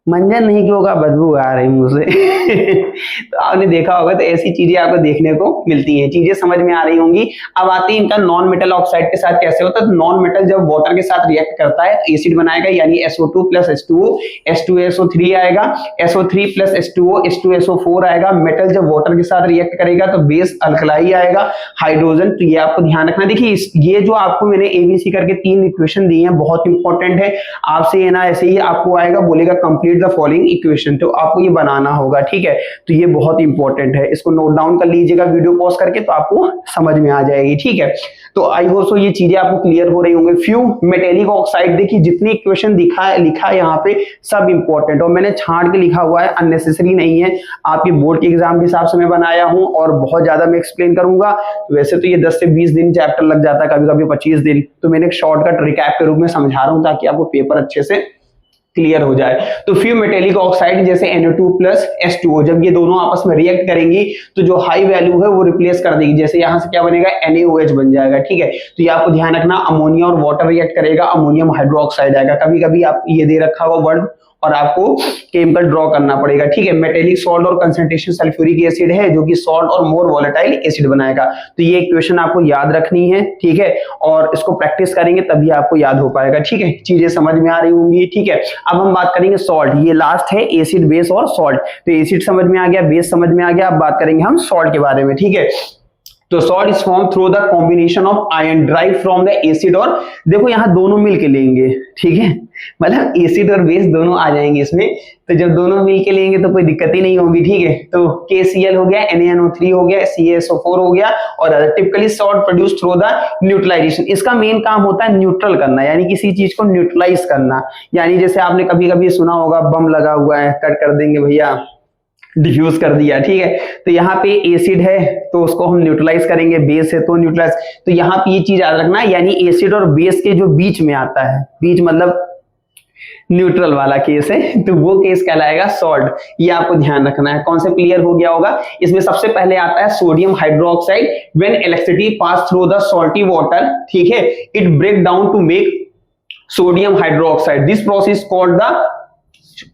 मंजन नहीं क्यों होगा, बदबू आ रही मुंह से तो आपने देखा होगा, तो ऐसी चीजें आपको देखने को मिलती हैं। चीजें समझ में आ रही होंगी। अब आते हैं इनका नॉन मेटल ऑक्साइड के साथ कैसे होता है। तो नॉन मेटल जब वाटर के साथ रिएक्ट करता है एसिड बनाएगा, यानी SO2 प्लस H2O, H2SO3 आएगा, SO3 प्लस H2O, H2SO4 आएगा। मेटल जब वाटर के साथ रिएक्ट करेगा तो बेस अल्कलाई आएगा, हाइड्रोजन। तो ये आपको ध्यान रखना। देखिए ये जो आपको मैंने ABC करके 3 इक्वेशन दी है, बहुत इंपॉर्टेंट है। आपसे ना ऐसे ही आपको आएगा, बोलेगा कंप्लीट द फॉलोइंग इक्वेशन, तो आपको ये बनाना होगा, ठीक है। तो ये बहुत इंपॉर्टेंट है, इसको नोट डाउन कर लीजिएगा वीडियो पॉज करके, तो आपको समझ में आ जाएगी, ठीक है। तो आई होप सो ये चीजें आपको क्लियर हो रही होंगी। फ्यू मेटेलिक ऑक्साइड, देखिए जितने इक्वेशन लिखा है यहाँ पे सब इंपॉर्टेंट, और मैंने छांट के लिखा हुआ है, अननेसेसरी नहीं है। आपके बोर्ड के एग्जाम के हिसाब से मैं बनाया हूं और बहुत ज्यादा मैं एक्सप्लेन करूंगा। वैसे तो ये 10 से 20 दिन चैप्टर लग जाता है, कभी कभी 25 दिन, तो मैंने एक शॉर्टकट रिकैप के रूप में समझा रहा हूं ताकि आपको पेपर अच्छे से क्लियर हो जाए। तो फ्यू मेटेलिक ऑक्साइड जैसे NO2 प्लस H2O, जब ये दोनों आपस में रिएक्ट करेंगी तो जो हाई वैल्यू है वो रिप्लेस कर देगी। जैसे यहां से क्या बनेगा, NaOH बन जाएगा, ठीक है। तो ये आपको ध्यान रखना, अमोनिया और वाटर रिएक्ट करेगा, अमोनियम हाइड्रोक्साइड आएगा। कभी कभी आप ये दे रखा हुआ वर्ड और आपको केमिकल ड्रॉ करना पड़ेगा, ठीक है। मेटेलिक सॉल्ट और कंसंट्रेशन सल्फ्यूरिक एसिड है जो कि सॉल्ट और मोर वोलेटाइल एसिड बनाएगा। तो ये इक्वेशन आपको याद रखनी है, ठीक है, और इसको प्रैक्टिस करेंगे तभी आपको याद हो पाएगा, ठीक है। चीजें समझ में आ रही होंगी, ठीक है। अब हम बात करेंगे सॉल्ट, ये लास्ट है, एसिड, बेस और सॉल्ट। तो एसिड समझ में आ गया, बेस समझ में आ गया, अब बात करेंगे हम सॉल्ट के बारे में, ठीक है। तो salt is form through the combination of ion drive from the acid, और देखो यहाँ दोनों मिलके लेंगे, ठीक है, मतलब एसिड और बेस दोनों आ जाएंगे इसमें। तो जब दोनों मिलके लेंगे तो कोई दिक्कत ही नहीं होगी, ठीक है। तो KCl हो गया, NaNO3 हो गया, CaSO4 हो गया, और typically salt produce through the neutralisation. इसका मेन काम होता है न्यूट्रल करना, यानी किसी चीज को न्यूट्रलाइज करना। यानी जैसे आपने कभी कभी सुना होगा बम लगा हुआ है, कट कर देंगे भैया, डिफ्यूज कर दिया, ठीक है। तो यहाँ पे एसिड है तो उसको हम न्यूट्रलाइज करेंगे, बेस है तो न्यूट्रलाइज। तो यहाँ पे ये चीज याद रखना, यानी एसिड और बेस के जो बीच में आता है, बीच मतलब न्यूट्रल वाला केस है, तो वो केस कहलाएगा सॉल्ट। ये आपको ध्यान रखना है। कॉन्सेप्ट क्लियर हो गया होगा। इसमें सबसे पहले आता है sodium hydroxide. When electricity pass through the salty water, ठीक है, it break down to make sodium hydroxide. This process called the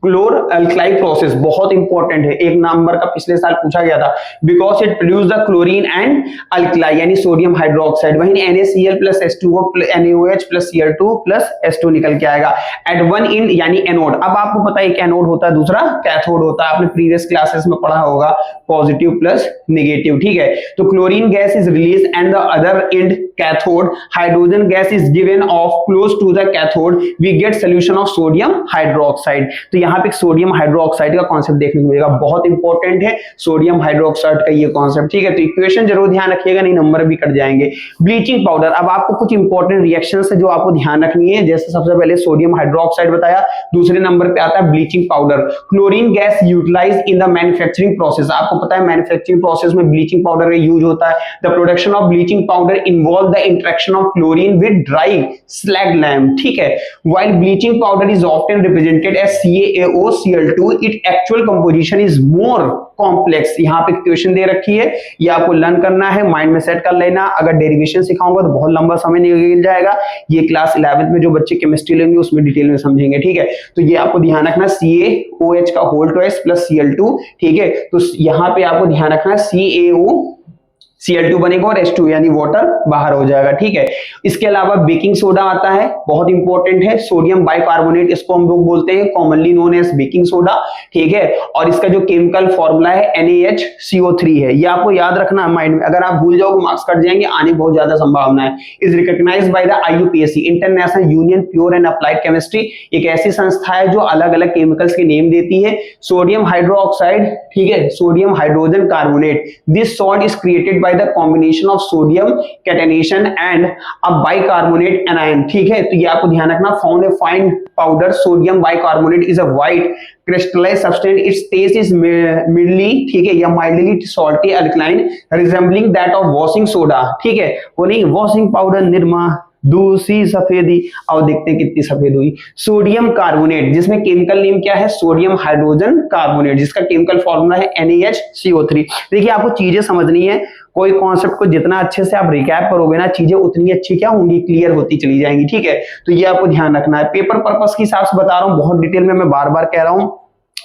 chlor alkali process. बहुत इंपॉर्टेंट है, एक नंबर का पिछले साल पूछा गया था, because it produce the chlorine and alkali, यानी सोडियम हाइड्रोक्साइड। वहीं NaCl plus H2O NaOH plus Cl2 plus H2 निकल के आएगा एट वन एंड, यानी एनोड। अब आपको पता है एक एनोड होता है, दूसरा कैथोड होता है, आपने प्रीवियस क्लासेस में पढ़ा होगा, पॉजिटिव प्लस नेगेटिव, ठीक है। तो chlorine gas is release and the other end cathode, hydrogen gas is given off close to the cathode, we get solution of sodium hydroxide. तो यहाँ पे सोडियम हाइड्रोक्साइड का कॉन्सेप्ट देखने को मिलेगा, बहुत इंपॉर्टेंट है सोडियम हाइड्रोक्साइड का ये कॉन्सेप्ट, ठीक है। तो इक्वेशन जरूर ध्यान रखिएगा, नहीं नंबर भी कट जाएंगे। ब्लीचिंग पाउडर, अब आपको कुछ इंपॉर्टेंट रिएक्शंस है जो आपको ध्यान रखनी है। जैसे सबसे पहले सोडियम हाइड्रोक्साइड बताया, दूसरे नंबर पे आता है bleaching powder. Chlorine gas utilise in the manufacturing process, आपको पता है मैन्युफैक्चरिंग प्रोसेस में ब्लीचिंग पाउडर का यूज होता है। The production of bleaching powder involve the interaction of chlorine with dry slaked lime, ठीक है। While bleaching powder is often represented as CaOCl2, it actual composition is more complex. यहाँ पे question दे रखी है, ये आपको लर्न करना है, माइंड में सेट कर लेना। अगर डेरिवेशन सिखाऊंगा तो बहुत लंबा समय निकल जाएगा, ये क्लास 11th में जो बच्चे केमिस्ट्री लेंगे उसमें डिटेल में समझेंगे, ठीक है। तो ये आपको ध्यान रखना, CaOH का होल ट्वाइस प्लस Cl2, ठीक है। तो यहाँ पे आपको ध्यान रखना CaOCl2 बनेगा और H2 यानी वाटर बाहर हो जाएगा, ठीक है। इसके अलावा बेकिंग सोडा आता है, बहुत इंपॉर्टेंट है, सोडियम बाइकार्बोनेट, इसको हम लोग बोलते हैं commonly known as baking soda, ठीक है। और इसका जो केमिकल फॉर्मूला है NaHCO3 है, ये आपको याद रखना माइंड में, अगर आप भूल जाओगे मार्क्स कट जाएंगे, आने बहुत ज्यादा संभावना है। Is recognised by the IUPAC, International Union Pure and Applied Chemistry, एक ऐसी संस्था है जो अलग अलग केमिकल्स के नेम देती है। सोडियम हाइड्रोक्साइड, ठीक है, sodium hydrogen carbonate, this salt is created by the combination of sodium catenation and a bicarbonate anion. ठीक है, तो ये आपको ध्यान रखना, found a fine powder sodium bicarbonate is a white crystallized substance, its taste is mildly, ठीक है, या mildly salty alkaline resembling that of washing soda। ठीक है, वो नहीं वॉशिंग पाउडर, निरमा, दूसरी सफेदी। और देखते हैं कितनी सफेद हुई। सोडियम कार्बोनेट, जिसमें केमिकल नेम क्या है, सोडियम हाइड्रोजन कार्बोनेट, जिसका केमिकल फॉर्मूला है NaHCO3। देखिए आपको चीजें समझनी है, कोई कॉन्सेप्ट को जितना अच्छे से आप रिकैप करोगे ना, चीजें उतनी अच्छी क्या होंगी, क्लियर होती चली जाएंगी। ठीक है, तो ये आपको ध्यान रखना है। पेपर पर्पस के हिसाब से बता रहा हूँ, बहुत डिटेल में मैं बार बार कह रहा हूँ,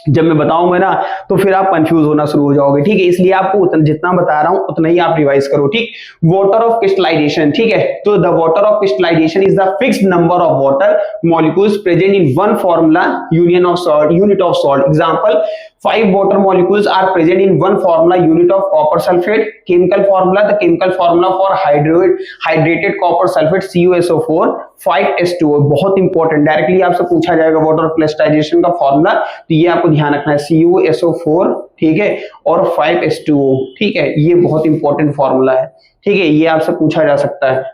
जब मैं बताऊंगा ना तो फिर आप कंफ्यूज होना शुरू हो जाओगे। ठीक है, इसलिए आपको उतना जितना बता रहा हूं उतना ही आप रिवाइज करो। ठीक, वाटर ऑफ क्रिस्टलाइजेशन। ठीक है, तो the water of crystallisation is the fixed number of water molecules present in one formula union of salt unit of salt. Example, 5 water molecules are present in one formula unit of copper sulfate. Chemical formula, the chemical formula for hydrated copper sulfate CuSO4 5H2O। बहुत important, directly आपसे पूछा जाएगा water of crystallisation का formula, तो ये आपको ध्यान रखना है, CuSO4, ठीक है, और 5H2O। ठीक है, ये बहुत इंपॉर्टेंट फॉर्मूला है। ठीक है, ये आपसे पूछा जा सकता है।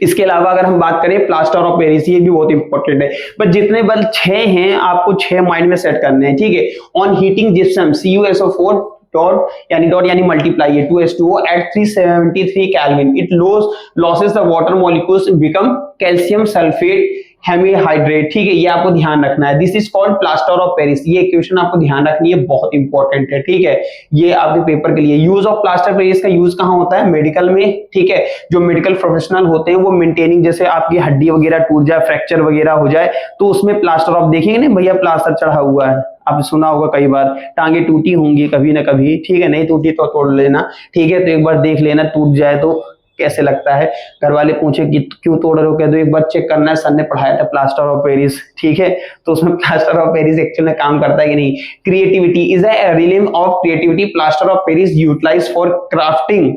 इसके अलावा अगर हम बात करें प्लास्टर ऑफ पेरिस, ये भी बहुत इंपॉर्टेंट है, बट जितने बल 6 हैं आपको 6 माइंड में सेट करने हैं। ठीक है, on heating gypsum CuSO4 dot यानी मल्टीप्लाई है 2H2O at 373 kelvin, it losses the water molecules become calcium sulphate hemihydrate. ठीक है, ये आपको ध्यान रखना है। This is called plaster of Paris. ये इक्वेशन आपको ध्यान रखनी है, बहुत इंपॉर्टेंट है। ठीक है, ये आपके पेपर के लिए। यूज ऑफ प्लास्टर पेरिस का यूज कहाँ होता है, मेडिकल में। ठीक है, जो मेडिकल प्रोफेशनल होते हैं वो मेंटेनिंग, जैसे आपकी हड्डी वगैरह टूट जाए, फ्रैक्चर वगैरह हो जाए, तो उसमें प्लास्टर ऑफ देखेंगे ना भैया, प्लास्टर चढ़ा हुआ है, आपने सुना होगा कई बार, टांगे टूटी होंगी कभी ना कभी। ठीक है, नहीं टूटी तो तोड़ लेना। ठीक है, तो एक बार देख लेना, टूट जाए तो कैसे लगता है। घर वाले पूछे कि क्यों तोड़ रहे हो, कह दो एक बार चेक करना है, सर ने पढ़ाया था प्लास्टर ऑफ पेरिस। ठीक है, तो उसमें प्लास्टर ऑफ पेरिस एक्चुअल में काम करता है कि नहीं। Creativity is a realm of creativity, plaster of Paris utilise for crafting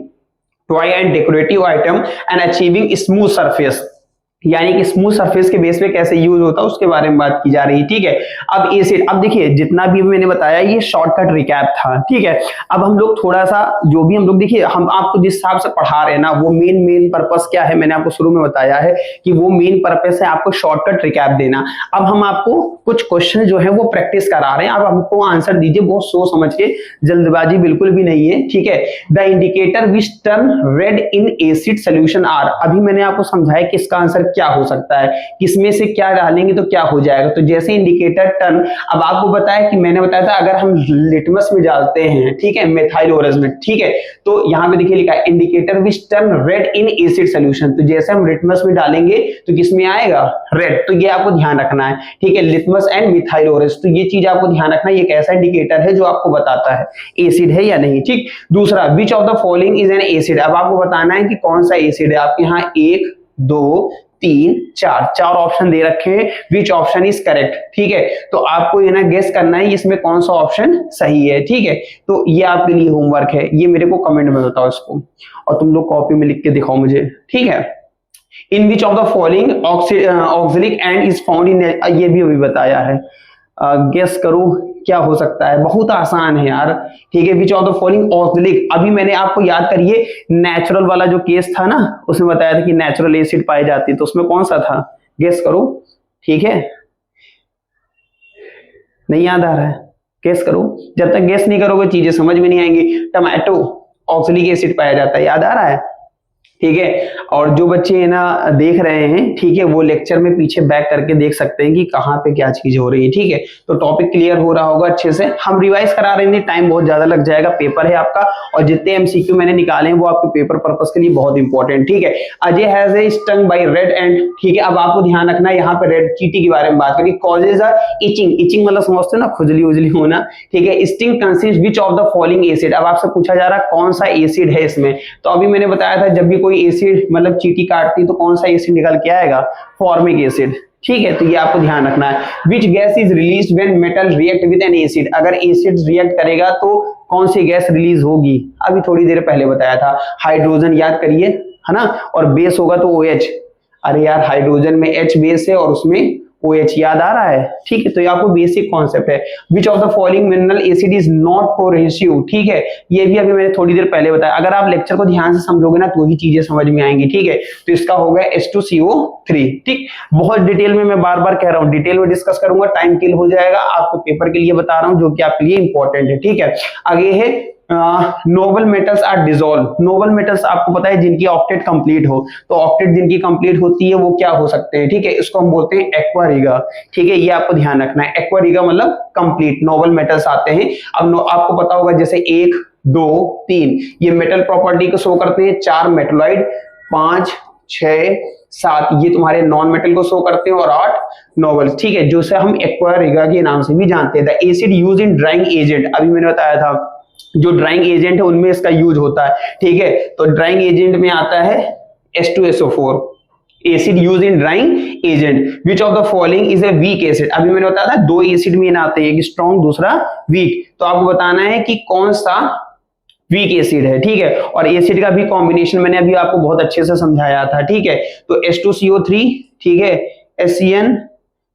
toy and decorative item and achieving smooth surface, यानी कि स्मूथ सरफेस के बेस पे कैसे यूज होता है उसके बारे में बात की जा रही है। ठीक है, अब एसिड, अब देखिए जितना भी मैंने बताया ये शॉर्टकट रिकैप था। ठीक है, अब हम लोग थोड़ा सा जो भी हम लोग, देखिए हम आपको जिस हिसाब से पढ़ा रहे हैं ना, वो मेन पर्पस क्या है, मैंने आपको शुरू में बताया है कि वो मेन पर्पस है आपको शॉर्टकट रिकैप देना। अब हम आपको कुछ क्वेश्चन जो है वो प्रैक्टिस करा रहे हैं, अब हमको आंसर दीजिए बहुत सोच समझ के, जल्दबाजी बिल्कुल भी नहीं है। ठीक है, the indicator which turn red in acid solution are, अभी मैंने आपको समझाया कि इसका आंसर क्या हो सकता है, किसमें से क्या डालेंगे तो क्या हो जाएगा। तो जैसे इंडिकेटर टर्न, अब आपको बताया कि मैंने बताया था अगर हम लिटमस में डालते हैं, ठीक है, मेथाइल ओरेजमेट, ठीक है, तो यहाँ पे देखिए लिखा है indicator which turn red in acid solution, तो जैसे हम लिटमस में डालेंगे तो किसमें आएगा, रेड। तो ये आपको ध्यान रखना है। ठीक है, लिटमस एंड मिथाइल ओरेज, तो ये चीज आपको ध्यान रखना है, ये कैसा इंडिकेटर है जो आपको बताता है एसिड है या नहीं। ठीक, दूसरा, विच of the following is an acid, अब आपको बताना है कि कौन सा एसिड है। आपके यहाँ 1 2 3 4 ऑप्शन दे रखे हैं, विच ऑप्शन इज करेक्ट। ठीक है, तो आपको ये ना गेस करना है इसमें कौन सा ऑप्शन सही है। ठीक है, तो ये आपके लिए होमवर्क है, ये मेरे को कमेंट में बताओ इसको, और तुम लोग कॉपी में लिख के दिखाओ मुझे। ठीक है, in which of the following oxalic and is found in, ये भी अभी बताया है, गेस करो क्या हो सकता है, बहुत आसान है यार। ठीक है, विच ऑफ द फॉलोइंग ऑक्सिलिक, अभी मैंने आपको याद करिए नेचुरल वाला जो केस था ना, उसमें बताया था कि नेचुरल एसिड पाई जाती है, तो उसमें कौन सा था, गेस करो। ठीक है, नहीं याद आ रहा है, गेस करो, जब तक गेस नहीं करोगे चीजें समझ में नहीं आएंगी। टमाटो ऑक्सिलिक एसिड पाया जाता है, याद आ रहा है। ठीक है, और जो बच्चे है ना देख रहे हैं, ठीक है, वो लेक्चर में पीछे बैक करके देख सकते हैं कि कहाँ पे क्या चीज हो रही है। ठीक है, तो टॉपिक क्लियर हो रहा होगा अच्छे से। हम रिवाइज करा रहे हैं, टाइम बहुत ज्यादा लग जाएगा, पेपर है आपका, और जितने एमसीक्यू मैंने निकाले हैं वो आपके पेपर पर्पस के लिए बहुत इंपॉर्टेंट। ठीक है, Ajay has a stung by red ant, ठीक है, अब आपको ध्यान रखना है यहाँ पे रेड चींटी के बारे में बात करें। कॉजेज आर इचिंग, इचिंग मतलब समझते हो ना, खुजली उजली होना। ठीक है, sting consist which of the following acid, अब आपसे पूछा जा रहा है कौन सा एसिड है इसमें, तो अभी मैंने बताया था जब भी कोई एसिड मतलब चींटी काटती तो कौन सा एसिड निकल के आएगा, फॉर्मिक एसिड। ठीक है, तो ये आपको ध्यान रखना है। Which gas is released when metal react with N acid, अगर एसिड रिएक्ट करेगा तो कौन सी गैस रिलीज होगी, अभी थोड़ी देर पहले बताया था, हाइड्रोजन, याद करिए, है ना, और बेस होगा तो OH। अरे यार हाइड्रोजन में H बेस है और उसमें OH, याद आ रहा है? ठीक है, तो ये आपको बेसिक कॉन्सेप्ट है। विच of the following mineral acid is not cohesive, ठीक है, ये भी अभी मैंने थोड़ी देर पहले बताया। अगर आप लेक्चर को ध्यान से समझोगे ना तो ही चीजें समझ में आएंगी, ठीक है। तो इसका होगा H2CO3, ठीक। बहुत डिटेल में मैं बार बार कह रहा हूँ, डिटेल में डिस्कस करूंगा, टाइम किल हो जाएगा, आपको पेपर के लिए बता रहा हूँ जो कि आपके लिए इंपॉर्टेंट है, ठीक है। आगे है noble metals are dissolve. Noble metals आपको पता है जिनकी ऑक्टेट कंप्लीट हो, तो ऑक्टेट जिनकी कंप्लीट होती है वो क्या हो सकते हैं, ठीक है, इसको हम बोलते हैं एक्वा रिगा, ठीक है, ये आपको ध्यान रखना है। एक्वा रिगा मतलब कंप्लीट नोबल मेटल्स आते हैं। अब आपको पता होगा जैसे 1 2 3 ये मेटल प्रॉपर्टी को शो करते हैं, 4 मेटलॉइड, 5 6 7 ये तुम्हारे नॉन मेटल को शो करते हैं, और 8 नोबल, ठीक है, जो से हम एक्वा रिगा के नाम से भी जानते हैं। The acid used in drying agent, अभी मैंने बताया था जो ड्राइंग एजेंट है उनमें इसका यूज होता है, ठीक है। तो ड्राइंग एजेंट में आता है H2SO4, acid use in drying agent. Which of the following is a weak acid, अभी मैंने बताया था 2 एसिड में आते हैं, एक स्ट्रॉन्ग दूसरा वीक, तो आपको बताना है कि कौन सा वीक एसिड है, ठीक है। और एसिड का भी कॉम्बिनेशन मैंने अभी आपको बहुत अच्छे से समझाया था, ठीक है। तो H2CO3, ठीक है, HCN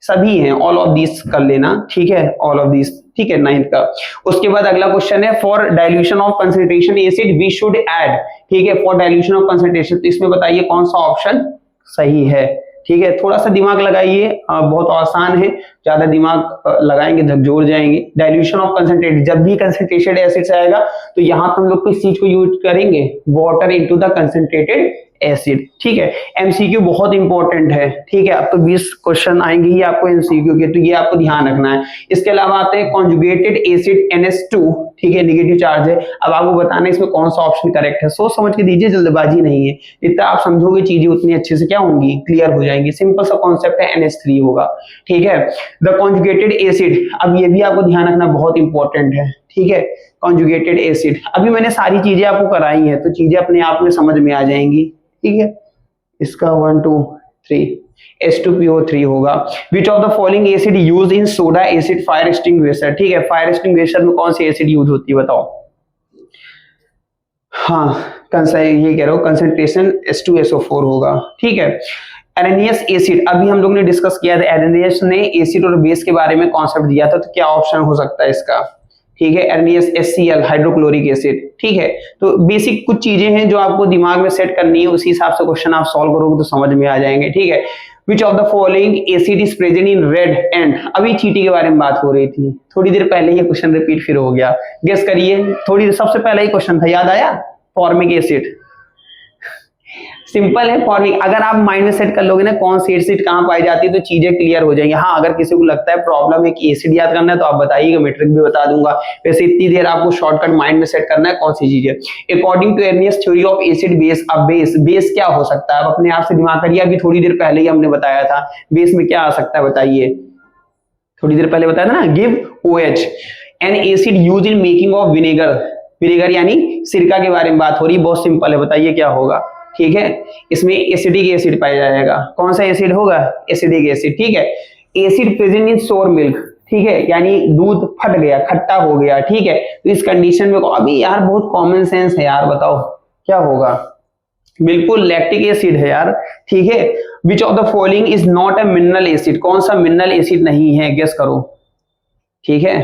सभी हैं, ऑल ऑफ दिस कर लेना, ठीक है, ऑल ऑफ दिस, ठीक है, 9th का। उसके बाद अगला क्वेश्चन है for dilution of concentration acid we should add, ठीक है, फॉर डाइल्यूशन ऑफ कंसंट्रेशन, तो इसमें बताइए कौन सा ऑप्शन सही है, ठीक है। थोड़ा सा दिमाग लगाइए, बहुत आसान है, ज्यादा दिमाग लगाएंगे झकझोर जाएंगे। डाइल्यूशन ऑफ कंसंट्रेट, जब भी कंसंट्रेटेड एसिड आएगा तो यहां पर हम लोग किस चीज को यूज करेंगे, water into the concentrated acid, ठीक है। एमसीक्यू बहुत इंपॉर्टेंट है, ठीक है, अब तो 20 क्वेश्चन आएंगे ही आपको एमसीक्यू के, तो ये आपको ध्यान रखना है। इसके अलावा आते हैं कॉन्जुगेटेड एसिड NH2, ठीक है, नेगेटिव चार्ज है। अब आपको बताना है इसमें कौन सा ऑप्शन करेक्ट है, सोच समझ के दीजिए, जल्दबाजी नहीं है, जितना आप समझोगे चीजें उतनी अच्छे से क्या होंगी, क्लियर हो जाएंगी। सिंपल सा कॉन्सेप्ट है, NH3 होगा, ठीक है। द कॉन्जुगेटेड एसिड, अब ये भी आपको ध्यान रखना बहुत इंपॉर्टेंट है, ठीक है। कॉन्जुगेटेड एसिड, अभी मैंने सारी चीजें आपको कराई हैं तो चीजें अपने आप में समझ में आ जाएंगी, ठीक है। इसका 1 2 3 H2PO3 होगा। विच of the following acid use in soda acid fire extinguisher, ठीक है, फायर एक्सटिंग्विशर में कौन सी एसिड यूज होती है बताओ। हाँ, ये कह रहा हूं कंसंट्रेशन H2SO4 होगा, ठीक है। एरेनियस एसिड, अभी हम लोग ने डिस्कस किया था, एरेनियस ने एसिड और बेस के बारे में कॉन्सेप्ट दिया था, तो क्या ऑप्शन हो सकता है इसका, ठीक है, एरेनियस HCl हाइड्रोक्लोरिक एसिड, ठीक है। तो बेसिक कुछ चीजें हैं जो आपको दिमाग में सेट करनी है, उसी हिसाब से क्वेश्चन आप सॉल्व करोगे तो समझ में आ जाएंगे, ठीक है। विच of the following acid is present in red and, अभी चीटी के बारे में बात हो रही थी, थोड़ी देर पहले ये क्वेश्चन रिपीट फिर हो गया, गेस करिए, थोड़ी सबसे पहला ही क्वेश्चन था, याद आया, फॉर्मिक एसिड, सिंपल है फॉर्मिक। अगर आप माइंड में सेट कर लोगे ना कौन सी एसिड कहां पाई जाती है तो चीजें क्लियर हो जाएंगी। हाँ, अगर किसी को लगता है प्रॉब्लम है कि एसिड याद करना है तो आप बताइएगा, मेट्रिक भी बता दूंगा। वैसे इतनी देर आपको शॉर्टकट माइंड में सेट करना है कौन सी चीज है। According to Arrhenius theory of acid base, अब बेस क्या हो सकता है, अब अपने आप से दिमाग करिए, अभी थोड़ी देर पहले ही हमने बताया था बेस में क्या आ सकता है, बताइए, थोड़ी देर पहले बताया था ना, give OH, N acid use in making of vinegar, vinegar यानी सिरका के बारे में बात हो रही है, बहुत सिंपल है, बताइए क्या होगा, ठीक है। इसमें एसिडिक एसिड पाया जाएगा, कौन सा एसिड होगा, एसिडिक एसिड, ठीक है। एसिड प्रेजेंट इन सोर मिल्क, ठीक है, यानी दूध फट गया, खट्टा हो गया, ठीक है। तो इस कंडीशन में अभी यार बहुत कॉमन सेंस है यार, बताओ क्या होगा, बिल्कुल लैक्टिक एसिड है यार, ठीक है। विच of the following is not a mineral acid, कौन सा मिनरल एसिड नहीं है, गेस करो, ठीक है।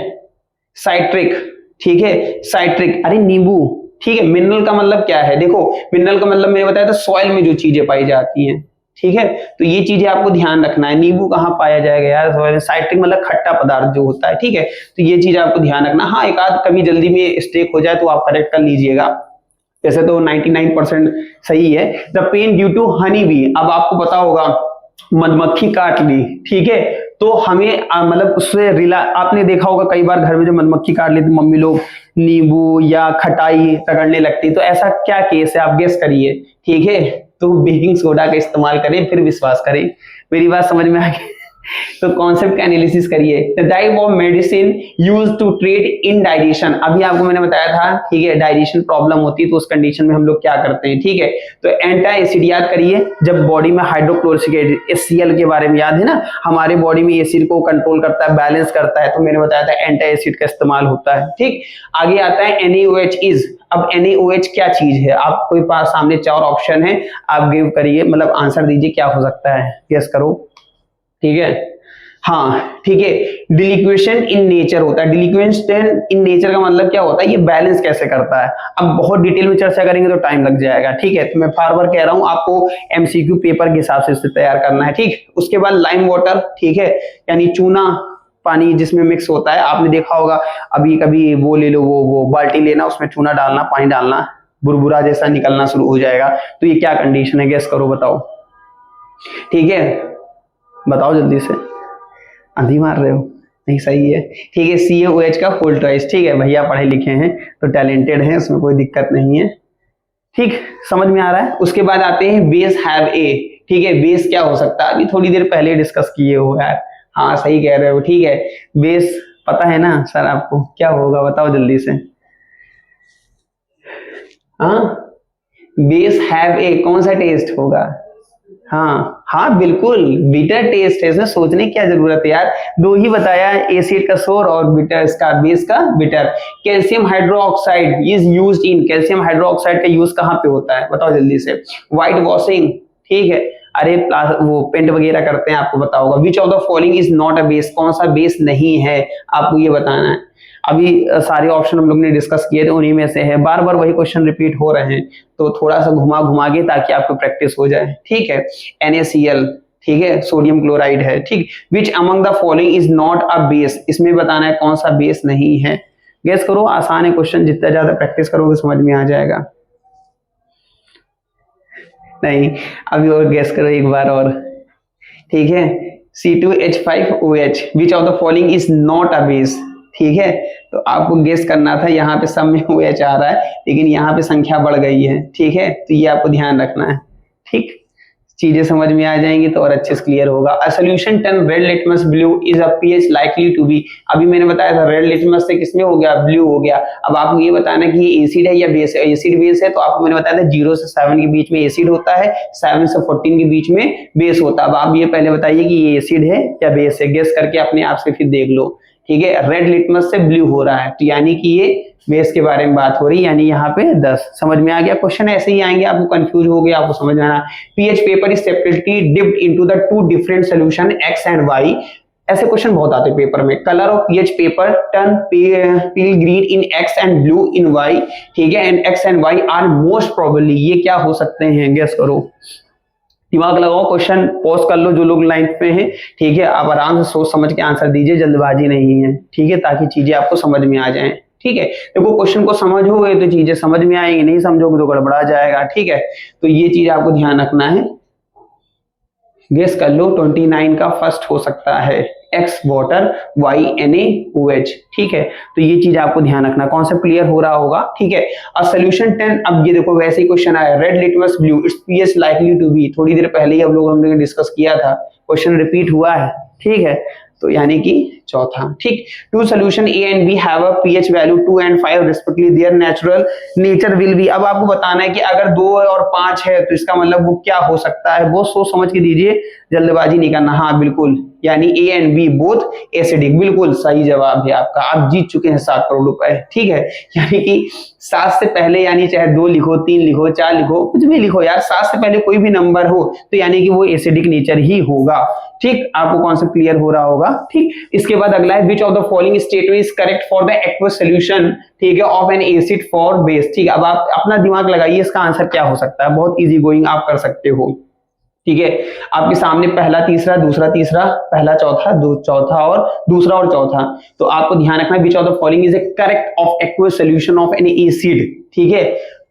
साइट्रिक, ठीक है, साइट्रिक, अरे नींबू, ठीक है। मिनरल का मतलब क्या है, देखो मिनरल का मतलब मैंने बताया था सॉइल में जो चीजें पाई जाती हैं, ठीक है। तो ये चीजें आपको ध्यान रखना है, नींबू कहाँ पाया जाएगा यार, सॉइल। साइट्रिक मतलब खट्टा पदार्थ जो होता है, ठीक है। तो ये चीज आपको ध्यान रखना। हाँ, एक आध कभी जल्दी में स्टेक हो जाए तो आप करेक्ट कर लीजिएगा, वैसे तो 99% सही है। The pain due to honey bee, अब आपको पता होगा मधुमक्खी काट ली, ठीक है, तो हमें मतलब उससे रिला, आपने देखा होगा कई बार घर में जो मधुमक्खी काट लेती मम्मी लोग नींबू या खटाई रगड़ने लगती, तो ऐसा क्या केस है आप गेस करिए, ठीक है। तो बेकिंग सोडा का इस्तेमाल करें फिर विश्वास करें, मेरी बात समझ में आ गई। तो कॉन्सेप्ट का एनालिसिस करिए। The type of medicine use to treat indigestion, अभी आपको मैंने बताया था, ठीक है, डाइजेशन प्रॉब्लम होती है तो उस कंडीशन में हम लोग क्या करते हैं, ठीक है। तो एंटा एसिड याद करिए, जब बॉडी में हाइड्रोक्लोरिक एसिड HCl के बारे में याद है ना, हमारे बॉडी में एसिड को कंट्रोल करता है, बैलेंस करता है, तो मैंने बताया था एंटा एसिड का इस्तेमाल होता है, ठीक। आगे आता है NaOH इज, अब NaOH क्या चीज है, आपके पास सामने 4 ऑप्शन है, आप गिव करिए, मतलब आंसर दीजिए क्या हो सकता है, गेस करो, ठीक है। हाँ ठीक है, डिलिक्वेशन इन नेचर होता है। डिलिक्वेशन इन नेचर का मतलब क्या होता है, ये बैलेंस कैसे करता है। अब बहुत डिटेल में चर्चा करेंगे तो टाइम लग जाएगा, ठीक है। तो मैं बार बार कह रहा हूं आपको एमसीक्यू पेपर के हिसाब से इसे तैयार करना है, ठीक। उसके बाद लाइम वाटर, ठीक है, यानी चूना पानी जिसमें मिक्स होता है। आपने देखा होगा अभी कभी वो ले लो, वो बाल्टी लेना, उसमें चूना डालना, पानी डालना, बुरबुरा जैसा निकलना शुरू हो जाएगा। तो ये क्या कंडीशन है, गेस करो, बताओ, ठीक है, बताओ जल्दी से। आंधी मार रहे हो, नहीं सही है, ठीक है। CaOH का फुल चॉइस, ठीक है, भैया पढ़े लिखे हैं तो टैलेंटेड हैं, उसमें कोई दिक्कत नहीं है, ठीक, समझ में आ रहा है। उसके बाद आते हैं बेस हैव ए, ठीक है। बेस क्या हो सकता है, अभी थोड़ी देर पहले डिस्कस किए हो यार, हाँ सही कह रहे हो, ठीक है। बेस पता है ना सर आपको क्या होगा, बताओ जल्दी से। हाँ, बेस हैव ए कौन सा टेस्ट होगा, हाँ हाँ बिल्कुल, बिटर टेस्ट है, इसमें सोचने की क्या जरूरत है यार, दो ही बताया, एसिड का सोर और बिटर इसका, बेस का bitter. Calcium hydroxide is used in, calcium hydroxide का यूज कहाँ पे होता है, बताओ जल्दी से। व्हाइट वॉशिंग, ठीक है, अरे वो पेंट वगैरह करते हैं, आपको पता होगा। विच of the following is not a base, कौन सा बेस नहीं है, आपको ये बताना है। अभी सारे ऑप्शन हम लोग ने डिस्कस किए थे, उन्हीं में से है, बार बार वही क्वेश्चन रिपीट हो रहे हैं, तो थोड़ा सा घुमा घुमा के ताकि आपको प्रैक्टिस हो जाए, ठीक है। NaCl, ठीक है, सोडियम क्लोराइड है, ठीक। Which among the following is not a base, इसमें बताना है कौन सा बेस नहीं है, गेस करो, आसान है क्वेश्चन, जितना ज्यादा प्रैक्टिस करोगे समझ में आ जाएगा। नहीं, अभी और गेस करो एक बार और, ठीक है। C2H5OH, which of the following is not a base, ठीक है। तो आपको गेस करना था, यहाँ पे सब में OH आ रहा है लेकिन यहाँ पे संख्या बढ़ गई है, ठीक है। तो ये आपको ध्यान रखना है, ठीक, चीजें समझ में आ जाएंगी तो और अच्छे से क्लियर होगा। A solution turn red litmus blue is a pH likely to be, अभी मैंने बताया था रेड लिटमस से किसमें हो गया, ब्लू हो गया। अब आपको ये बताना कि ये एसिड है या बेस है। एसिड बेस है तो आपको मैंने बताया था 0 से 7 के बीच में एसिड होता है, 7 से 14 के बीच में बेस होता है। अब आप ये पहले बताइए कि ये एसिड है या बेस है, गेस करके अपने आप से फिर देख लो, ठीक है। रेड लिटमस से ब्लू हो रहा है तो यानी कि ये बेस के बारे में बात हो रही है, यानी यहाँ पे 10, समझ में आ गया। क्वेश्चन ऐसे ही आएंगे, आपको कंफ्यूज हो गया, आपको समझ में आना। PH paper is separately dipped into the two different solution X and Y, ऐसे क्वेश्चन बहुत आते हैं पेपर में। Colour of pH paper turn pale green in X and blue in Y, ठीक है, and X and Y are most probably, ये क्या हो सकते हैं, गेस करो, दिमाग लगाओ, क्वेश्चन पॉज कर लो जो लोग लाइन पे हैं, ठीक है। आप आराम से सोच समझ के आंसर दीजिए, जल्दबाजी नहीं है, ठीक है, ताकि चीजें आपको समझ में आ जाएं, ठीक है। देखो क्वेश्चन को समझोगे तो चीजें समझ में आएंगी, नहीं समझोगे तो गड़बड़ा जाएगा, ठीक है। तो ये चीज आपको ध्यान रखना है। गेस कर लो, 29 का फर्स्ट हो सकता है, एक्स वाटर, वाई NaOH, ठीक है। तो ये चीज आपको ध्यान रखना, कॉन्सेप्ट क्लियर हो रहा होगा, ठीक है। अ सॉल्यूशन 10, अब ये देखो वैसे ही क्वेश्चन आया, red litmus blue it's pH likely to be, थोड़ी देर पहले ही हमने डिस्कस किया था, क्वेश्चन रिपीट हुआ है, ठीक है। तो यानी कि चौथा, ठीक। Two solution A and B have a pH value 2 and 5 respectively, their natural nature will be. अब आपको बताना है कि अगर 2 और 5 है तो इसका मतलब वो क्या हो सकता है, वो सोच समझ के दीजिए, जल्दबाजी नहीं करना। हाँ बिल्कुल, यानी A and B both acidic, बिल्कुल सही जवाब है आपका, आप जीत चुके हैं 7 करोड़ रुपए, ठीक है। यानी कि 7 से पहले, यानी चाहे 2 लिखो, 3 लिखो, 4 लिखो, कुछ भी लिखो यार, 7 से पहले कोई भी नंबर हो तो यानी कि वो एसिडिक नेचर ही होगा, ठीक। आपको कॉन्सेप्ट क्लियर हो रहा होगा, ठीक। इसके बाद अगला है, विच of the following statement is correct for the aqueous solution, ठीक है, of N acid for base, ठीक। अब आप अपना दिमाग लगाइए, इसका आंसर क्या हो सकता है, बहुत इजी गोइंग आप कर सकते हो, ठीक है। आपके सामने पहला तीसरा, दूसरा तीसरा, पहला चौथा, चौथा और दूसरा और चौथा। तो आपको ध्यान रखना है, विच of the following is A correct of aqueous solution of N acid, ठीक है।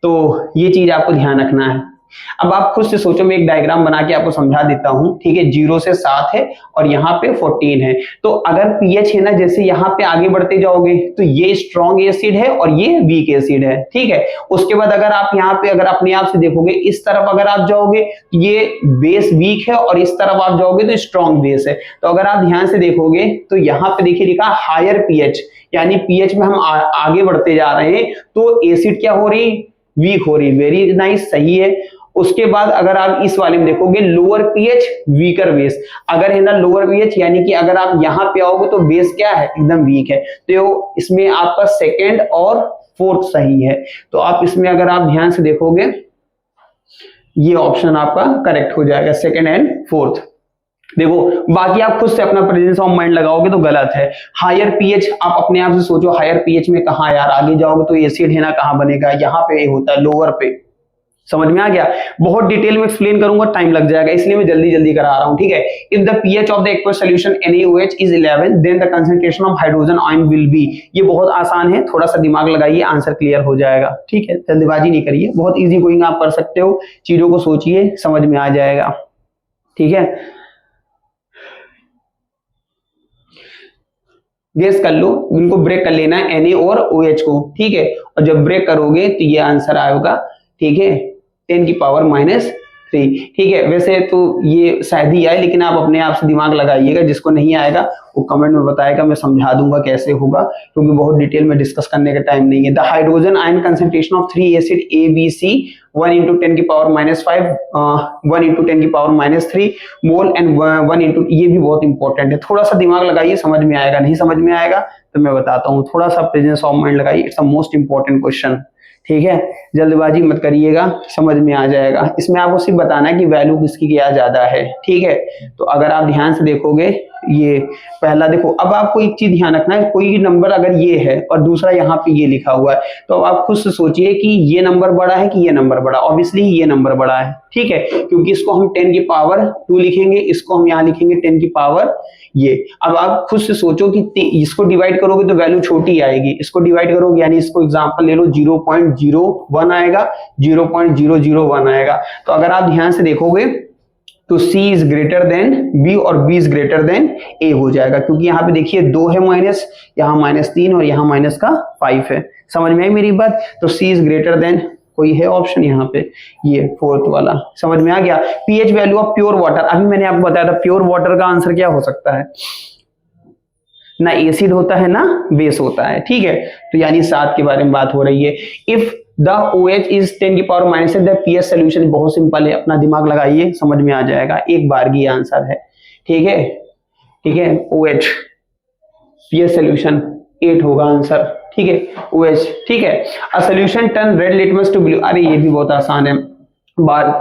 तो ये चीज आपको ध्यान रखना है। अब आप खुद से सोचो, मैं एक डायग्राम बना के आपको समझा देता हूं, ठीक है। 0 से 7 है और यहाँ पे 14 है, तो अगर पीएच है ना, जैसे यहाँ पे आगे बढ़ते जाओगे तो ये स्ट्रॉन्ग एसिड है और ये वीक एसिड है, ठीक है। उसके बाद अगर आप यहाँ पे अगर अपने आप से देखोगे, इस तरफ अगर आप जाओगे तो ये बेस वीक है और इस तरफ आप जाओगे तो स्ट्रॉन्ग बेस है। तो अगर आप ध्यान से देखोगे तो यहाँ पे देखिए लिखा हायर पीएच, यानी पीएच में हम आगे बढ़ते जा रहे हैं, तो एसिड क्या हो रही, वीक हो रही, वेरी नाइस, सही है। उसके बाद अगर आप इस वाले में देखोगे, लोअर पीएच वीकर बेस, अगर है ना लोअर पीएच, यानी कि अगर आप यहां पे आओगे तो बेस क्या है, एकदम वीक है, तो इसमें आपका सेकंड और फोर्थ सही है। तो आप इसमें अगर आप ध्यान से देखोगे, ये ऑप्शन आपका करेक्ट हो जाएगा, सेकंड एंड फोर्थ, देखो बाकी आप खुद से अपना प्रेजेंस ऑफ माइंड लगाओगे तो गलत है। हायर पीएच आप अपने आप से सोचो, हायर पीएच में कहाँ यार, आगे जाओगे तो एसिड है ना, कहाँ बनेगा, यहाँ पे होता है लोअर पे। समझ में आ गया? बहुत डिटेल में एक्सप्लेन करूंगा, टाइम लग जाएगा, इसलिए मैं जल्दी जल्दी करा रहा हूं, ठीक है। If the pH of the aqueous solution NaOH is 11 then the concentration of hydrogen ion will be. ये बहुत आसान है, थोड़ा सा दिमाग लगाइए, आंसर क्लियर हो जाएगा, ठीक है। जल्दबाजी नहीं करिए, बहुत इजी गोइंग आप कर सकते हो, चीजों को सोचिए, समझ में आ जाएगा, ठीक है। गेस कर लो, इनको ब्रेक कर लेना है Na और OH को, ठीक है। और जब ब्रेक करोगे तो ये आंसर आएगा, ठीक है, 10 की पावर -3, ठीक है। वैसे तो ये शायद ही आए, लेकिन आप अपने आप से दिमाग लगाइएगा, जिसको नहीं आएगा वो कमेंट में बताएगा, मैं समझा दूंगा कैसे होगा, क्योंकि बहुत डिटेल में डिस्कस करने का टाइम नहीं है। The hydrogen ion concentration of 3 acid ABC 1 × 10 की पावर -5 1 × 10 की पावर -3 मोल एंड 1 × ये भी बहुत इंपॉर्टेंट है, थोड़ा सा दिमाग लगाइए, समझ में आएगा। नहीं समझ में आएगा तो मैं बताता हूँ, थोड़ा सा प्रेजेंस ऑफ माइंड लगाइए, it's a most important question, ठीक है। जल्दबाजी मत करिएगा, समझ में आ जाएगा। इसमें आपको सिर्फ बताना है कि वैल्यू किसकी क्या ज्यादा है, ठीक है। तो अगर आप ध्यान से देखोगे, ये पहला देखो, अब आपको एक चीज ध्यान रखना है, कोई नंबर अगर ये है और दूसरा यहाँ पे ये लिखा हुआ है, तो आप खुद से सोचिए कि ये नंबर बड़ा है कि ये नंबर बड़ा। ऑब्वियसली ये नंबर बड़ा है, ठीक है, क्योंकि इसको हम 10 की पावर 2 लिखेंगे, इसको हम यहाँ लिखेंगे 10 की पावर ये। अब आप खुद से सोचो कि इसको डिवाइड करोगे तो वैल्यू छोटी आएगी, इसको डिवाइड करोगे यानी इसको एग्जांपल ले लो 0.01 आएगा, 0.001 आएगा। तो अगर आप ध्यान से देखोगे तो C is greater than B और B is greater than A हो जाएगा, क्योंकि यहाँ पे देखिए 2 है माइनस, यहाँ -3 और यहाँ माइनस का 5 है। समझ में आई मेरी बात? तो C इज ग्रेटर देन, कोई है ऑप्शन यहाँ पे, ये 4th वाला, समझ में आ गया। PH value of pure water, अभी मैंने आपको बताया था प्योर वाटर का आंसर क्या हो सकता है, ना एसिड होता है ना बेस होता है, ठीक है। तो यानी 7 के बारे में बात हो रही है। इफ द OH इज 10 की पावर -8 द pH सोल्यूशन, बहुत सिंपल है, अपना दिमाग लगाइए, समझ में आ जाएगा, एक बार की आंसर है, ठीक है, ठीक है। OH pH सोल्यूशन 8 होगा आंसर, ठीक है, OH, ठीक है। A solution turn red litmus to blue, अरे ये भी बहुत आसान है,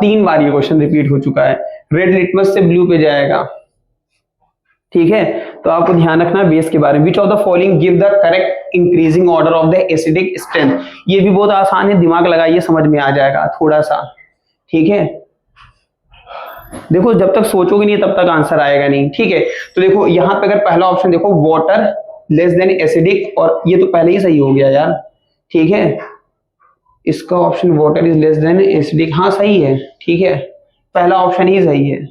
3 बार ये क्वेश्चन रिपीट हो चुका है, रेड लिटमस से ब्लू पे जाएगा, ठीक है। तो आपको ध्यान रखना बेस के बारे में। विच of the following give the correct increasing order of the acidic strength, ये भी बहुत आसान है, दिमाग लगाइए, समझ में आ जाएगा थोड़ा सा, ठीक है। देखो जब तक सोचोगे नहीं तब तक आंसर आएगा नहीं, ठीक है। तो देखो यहाँ पे अगर पहला ऑप्शन देखो वाटर लेस देन एसिडिक, और ये तो पहले ही सही हो गया यार, ठीक है, इसका option water is less than acidic, हाँ सही है, ठीक है, पहला ऑप्शन ही सही है,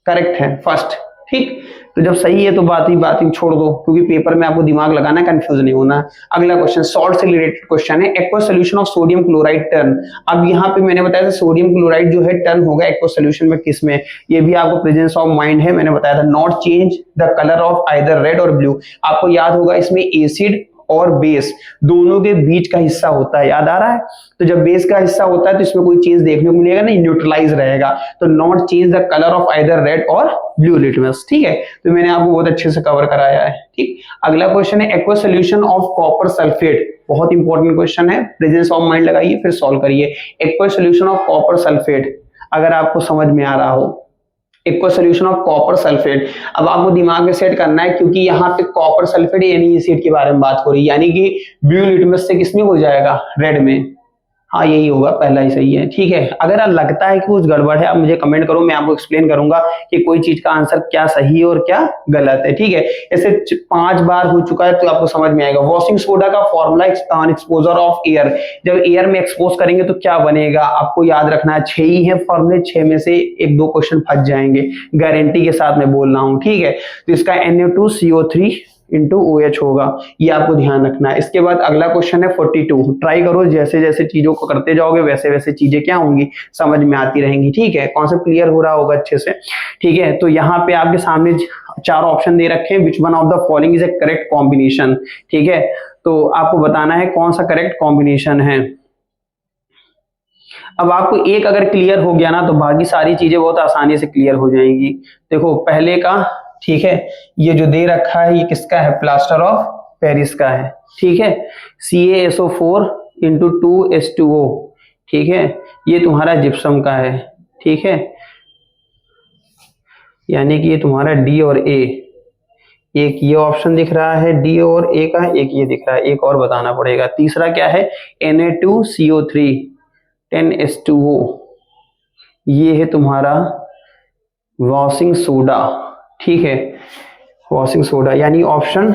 करेक्ट है फर्स्ट, ठीक। तो जब सही है तो बात ही छोड़ दो, क्योंकि पेपर में आपको दिमाग लगाना, कंफ्यूज नहीं होना। अगला क्वेश्चन सॉल्ट से रिलेटेड क्वेश्चन है, aqueous solution of sodium chloride turn. अब यहाँ पे मैंने बताया था सोडियम क्लोराइड जो है टर्न होगा एक्वस सॉल्यूशन में किस में, ये भी आपको प्रेजेंस ऑफ माइंड है, मैंने बताया था not change the colour of either red और ब्लू। आपको याद होगा इसमें एसिड और बेस दोनों के बीच का हिस्सा होता है, याद आ रहा है। तो जब बेस का हिस्सा होता है तो इसमें कोई चीज देखने को मिलेगा नहीं, न्यूट्रलाइज रहेगा। तो not change the colour of either red और ब्लू लिटमस, ठीक है। तो मैंने आपको बहुत अच्छे से कवर कराया है, ठीक। अगला क्वेश्चन है aqueous solution of copper sulphate, बहुत इंपॉर्टेंट क्वेश्चन है, प्रेजेंस ऑफ माइंड लगाइए फिर सॉल्व करिए। Aqueous solution of copper sulphate अगर आपको समझ में आ रहा हो, aqueous solution of copper sulphate. अब आपको दिमाग में सेट करना है, क्योंकि यहाँ पे कॉपर सल्फेट यानी एसिड के बारे में बात हो रही है, यानी कि ब्लू लिटमस से किसमें हो जाएगा, रेड में, हाँ यही होगा, पहला ही सही है, ठीक है। अगर लगता है कि कुछ गड़बड़ है आप मुझे कमेंट करो, मैं आपको एक्सप्लेन करूंगा कि कोई चीज का आंसर क्या सही है और क्या गलत है, ठीक है। ऐसे 5 बार हो चुका है तो आपको समझ में आएगा। वॉशिंग सोडा का फॉर्मूला एक्सपोजर ऑफ एयर, जब एयर में एक्सपोज करेंगे तो क्या बनेगा, आपको याद रखना है 6 ही है फॉर्मूले, 6 में से 1-2 क्वेश्चन फंस जाएंगे, गारंटी के साथ मैं बोल रहा हूँ, ठीक है। तो इसका Na2CO3 इंटू OH होगा, ये आपको ध्यान रखना है। इसके बाद अगला क्वेश्चन है 42, ट्राई करो, जैसे जैसे चीजों को करते जाओगे वैसे वैसे चीजें क्या होंगी, समझ में आती रहेंगी, ठीक है। कॉन्सेप्ट क्लियर हो रहा होगा अच्छे से, ठीक है। तो यहाँ पे आपके सामने 4 ऑप्शन दे रखे हैं, which one of the following is A correct combination, ठीक है। तो आपको बताना है कौन सा करेक्ट कॉम्बिनेशन है। अब आपको एक अगर क्लियर हो गया ना तो बाकी सारी चीजें बहुत आसानी से क्लियर हो जाएंगी। देखो पहले का, ठीक है, ये जो दे रखा है ये किसका है, प्लास्टर ऑफ पेरिस का है, ठीक है, CaSO4 इंटू 2H2O, ठीक है, ये तुम्हारा जिप्सम का है, ठीक है। यानी कि ये तुम्हारा डी और ए, एक ये ऑप्शन दिख रहा है डी और ए का, एक ये दिख रहा है, एक और बताना पड़ेगा। तीसरा क्या है, Na2CO3 10H2O, ये है तुम्हारा वॉशिंग सोडा, ठीक है, वॉशिंग सोडा, यानी ऑप्शन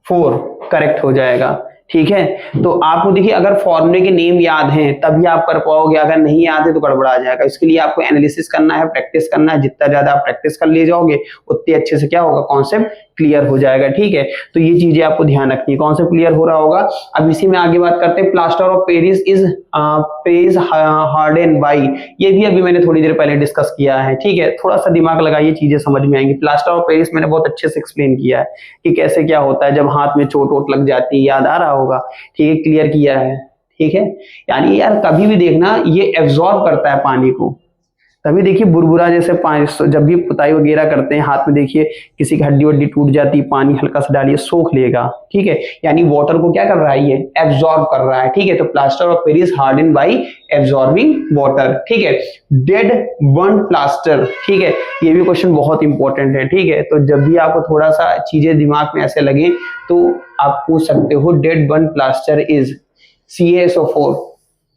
4 करेक्ट हो जाएगा, ठीक है। तो आपको देखिए अगर फॉर्मूले के नेम याद हैं तभी आप कर पाओगे, अगर नहीं याद है तो गड़बड़ा जाएगा। इसके लिए आपको एनालिसिस करना है, प्रैक्टिस करना है, जितना ज्यादा आप प्रैक्टिस कर ले जाओगे उतने अच्छे से क्या होगा, कॉन्सेप्ट क्लियर हो जाएगा, ठीक है। तो ये चीजें आपको ध्यान रखनी है, कॉन्सेप्ट क्लियर हो रहा होगा। अब इसी में आगे बात करते हैं, plaster of Paris is harden by, ये भी अभी मैंने थोड़ी देर पहले डिस्कस किया है, ठीक है। थोड़ा सा दिमाग लगाइए, चीजें समझ में आएंगी। प्लास्टर ऑफ पेरिस मैंने बहुत अच्छे से एक्सप्लेन किया है कि कैसे क्या होता है जब हाथ में चोट वोट लग जाती है, याद आ रहा होगा, ठीक है, क्लियर किया है, ठीक है। यानी यार कभी भी देखना ये एब्जॉर्ब करता है पानी को, तभी देखिए बुरबुरा जैसे पानी जब भी पुताई वगैरह करते हैं हाथ में, देखिए किसी की हड्डी वड्डी टूट जाती, पानी हल्का सा डालिए सोख लेगा, ठीक है। यानी वाटर को क्या कर रहा है, ये एब्जॉर्ब कर रहा है, ठीक है। तो plaster of Paris harden by absorbing water, ठीक है। डेड बर्न प्लास्टर, ठीक है, ये भी क्वेश्चन बहुत इंपॉर्टेंट है, ठीक है। तो जब भी आपको थोड़ा सा चीजें दिमाग में ऐसे लगे तो आप पूछ सकते हो dead burn plaster is CaSO4।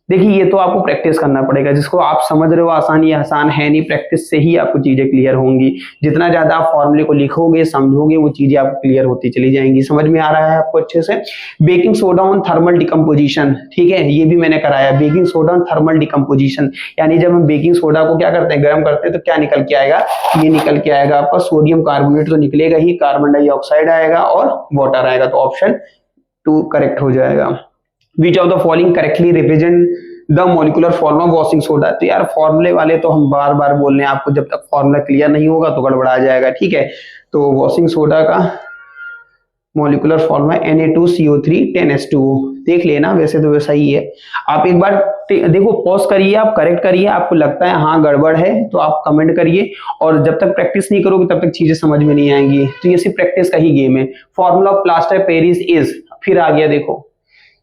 देखिए ये तो आपको प्रैक्टिस करना पड़ेगा, जिसको आप समझ रहे हो आसान, ये आसान है नहीं, प्रैक्टिस से ही आपको चीजें क्लियर होंगी। जितना ज्यादा आप फॉर्मूले को लिखोगे समझोगे वो चीजें आपको क्लियर होती चली जाएंगी। समझ में आ रहा है आपको अच्छे से। Baking soda on thermal decomposition, ठीक है, ये भी मैंने कराया। Baking soda on thermal decomposition, यानी जब हम बेकिंग सोडा को क्या करते हैं, गर्म करते हैं, तो क्या निकल के आएगा, ये निकल के आएगा आपका सोडियम कार्बोनेट तो निकलेगा ही, कार्बन डाइऑक्साइड आएगा और वाटर आएगा, तो ऑप्शन 2 करेक्ट हो जाएगा। Which of the following correctly represent the molecular form of washing soda? तो यार फॉर्मूले वाले तो हम बार बार बोल रहे हैं आपको, जब तक फॉर्मूला क्लियर नहीं होगा तो गड़बड़ा जाएगा, ठीक है। तो वॉशिंग सोडा का मोलिकुलर फॉर्मूला Na2CO3 10H2O, देख लेना, वैसे तो वैसा ही है। आप एक बार देखो, पॉज करिए, आप करेक्ट करिए, आपको लगता है हाँ गड़बड़ है तो आप कमेंट करिए, और जब तक प्रैक्टिस नहीं करोगे तब तक चीजें समझ में नहीं आएंगी। तो ये सिर्फ प्रैक्टिस का ही गेम है। Formula of plaster Paris is, फिर आ गया, देखो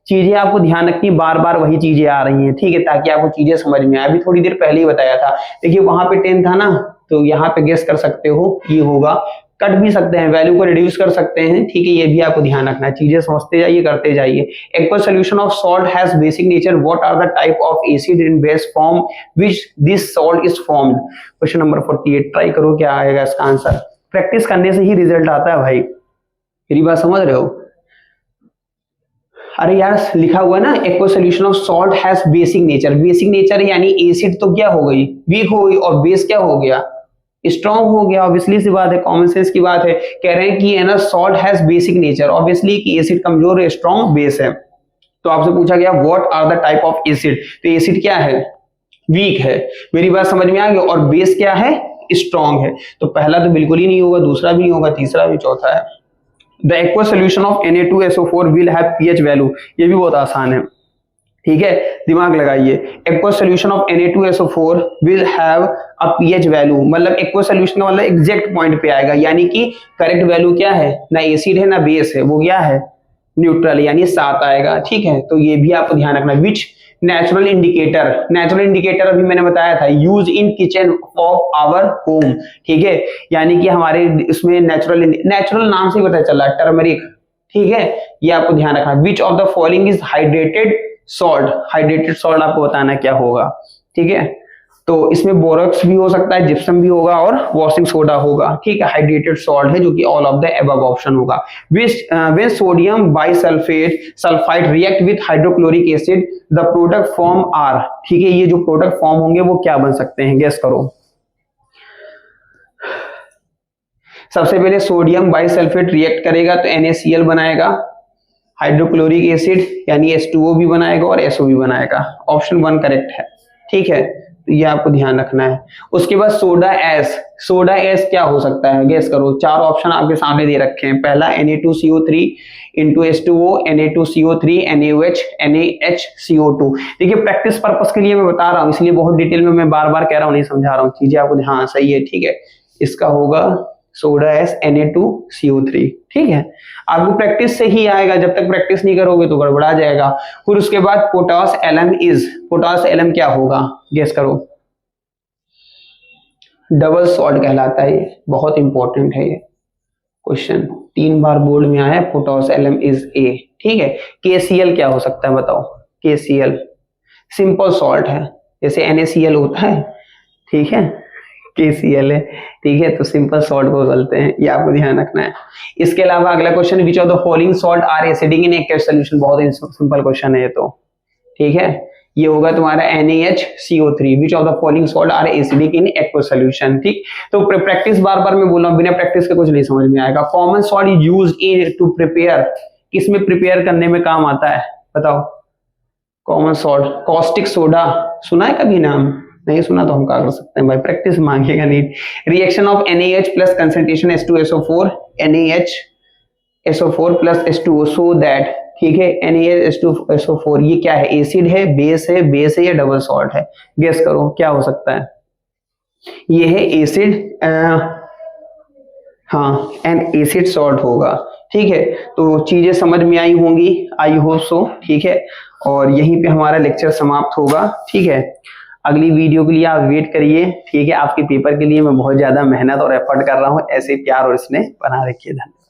चीजें आपको ध्यान रखनी, बार बार वही चीजें आ रही हैं, ठीक है, ताकि आपको चीजें समझ में आए। अभी थोड़ी देर पहले ही बताया था, देखिए वहां पे 10 था ना, तो यहाँ पे गेस कर सकते हो ये होगा, कट भी सकते हैं, वैल्यू को रिड्यूस कर सकते हैं, ठीक है, ये भी आपको ध्यान रखना है। चीजें समझते जाइए, करते जाइए। Aqueous solution of salt has basic nature, what are the type of acid in base form which this salt is formed. Question number 48 try करो, क्या आएगा इसका आंसर। प्रैक्टिस करने से ही रिजल्ट आता है भाई, मेरी बात समझ रहे हो। अरे यार लिखा हुआ है ना, aqueous solution of salt has basic nature, basic nature यानी एसिड तो क्या हो गई, वीक हो गई, और बेस क्या हो गया, स्ट्रॉन्ग हो गया। ऑब्वियसली सी बात है, कॉमन सेंस की बात है। कह रहे हैं कि है ना salt has basic nature, obviously कि एसिड कमजोर है, स्ट्रॉन्ग बेस है। तो आपसे पूछा गया what are the type of acid, तो एसिड क्या है, वीक है, मेरी बात समझ में आ गई, और बेस क्या है, स्ट्रॉन्ग है। तो पहला तो बिल्कुल ही नहीं होगा, दूसरा भी नहीं होगा, तीसरा भी, चौथा है। The aqueous solution of Na2SO4 will have pH value, ये भी बहुत आसान है, ठीक है, दिमाग लगाइए। aqueous solution of Na2SO4 will have a pH value, मतलब aqueous solution का मतलब एग्जैक्ट पॉइंट पे आएगा, यानी कि करेक्ट वैल्यू क्या है, ना एसिड है ना बेस है, वो क्या है, न्यूट्रल, यानी 7 आएगा, ठीक है। तो ये भी आपको ध्यान रखना। Which natural indicator, natural indicator अभी मैंने बताया था, use in kitchen of our home, ठीक है, यानी कि हमारे इसमें नेचुरल नाम से ही पता चल रहा है, टर्मरिक, ठीक है, ये आपको ध्यान रखना। विच of the following is hydrated salt, hydrated salt आपको बताना क्या होगा, ठीक है। तो इसमें बोरॉक्स भी हो सकता है, जिप्सम भी होगा, और वॉशिंग सोडा होगा, ठीक है। हाइड्रेटेड सॉल्ट है जो कि all of the above option होगा। When sodium bisulphite react with hydrochloric acid the product form are, ठीक है, ये जो प्रोडक्ट फॉर्म होंगे वो क्या बन सकते हैं, गेस करो। सबसे पहले सोडियम बाइसल्फेट रिएक्ट करेगा तो NaCl बनाएगा, हाइड्रोक्लोरिक एसिड यानी H2O भी बनाएगा और SO भी बनाएगा। ऑप्शन 1 करेक्ट है, ठीक है, तो ये आपको ध्यान रखना है। उसके बाद सोडा एस क्या हो सकता है, गेस करो। 4 ऑप्शन आपके सामने दे रखे हैं। पहला Na2CO3 into H2O, Na2CO3, NaOH, NaHCO2। देखिए प्रैक्टिस पर्पस के लिए मैं बता रहा हूँ, इसलिए बहुत डिटेल में मैं बार बार कह रहा हूँ, नहीं समझा रहा हूँ, चीजें आपको ध्यान सही है, ठीक है। इसका होगा सोडा एस Na2CO3, ठीक है। आपको प्रैक्टिस से ही आएगा, जब तक प्रैक्टिस नहीं करोगे तो गड़बड़ा जाएगा। फिर उसके बाद पोटास एलम क्या होगा, गेस करो। डबल सॉल्ट कहलाता है, ये बहुत इंपॉर्टेंट है ये क्वेश्चन, 3 बार बोर्ड में आया है। पोटॉस एलएम इज ए, ठीक है। KCl क्या हो सकता है बताओ? KCl सिंपल सॉल्ट है, जैसे NaCl होता है, ठीक है, KCl है, ठीक है, तो सिंपल सॉल्ट को बोलते हैं, ये आपको ध्यान रखना है। इसके अलावा अगला question, which of the following salt are acidic in aqueous solution, बहुत सिंपल क्वेश्चन है ये तो, ठीक है, ये होगा तुम्हारा NaHCO3, which of the following salt are acidic in aqueous solution, ठीक। तो प्रैक्टिस बार बार मैं बोल रहा हूँ, बिना प्रैक्टिस के कुछ नहीं समझ में आएगा। Common salt is used in to prepare, किसमें प्रिपेयर करने में काम आता है बताओ? कॉमन सॉल्ट, कॉस्टिक सोडा, सुना है कभी नाम? नहीं सुना तो हम क्या कर सकते हैं भाई, प्रैक्टिस मांगेगा नहीं। Reaction of NaH plus concentration H2SO4, NaHSO4 plus H2O, so that, ठीक है, NaHSO4 ये क्या है? एसिड है, बेस है, बेस है या डबल सॉल्ट है? गेस करो क्या हो सकता है? ये है एसिड, हाँ, एंड एसिड सॉल्ट होगा, ठीक है। तो चीजें समझ में आई होंगी, आई होप सो, ठीक है। और यहीं पे हमारा लेक्चर समाप्त होगा, ठीक है। अगली वीडियो के लिए आप वेट करिए, ठीक है। आपके पेपर के लिए मैं बहुत ज्यादा मेहनत और एफर्ट कर रहा हूँ, ऐसे प्यार और स्नेह बना रखिए। धन्यवाद।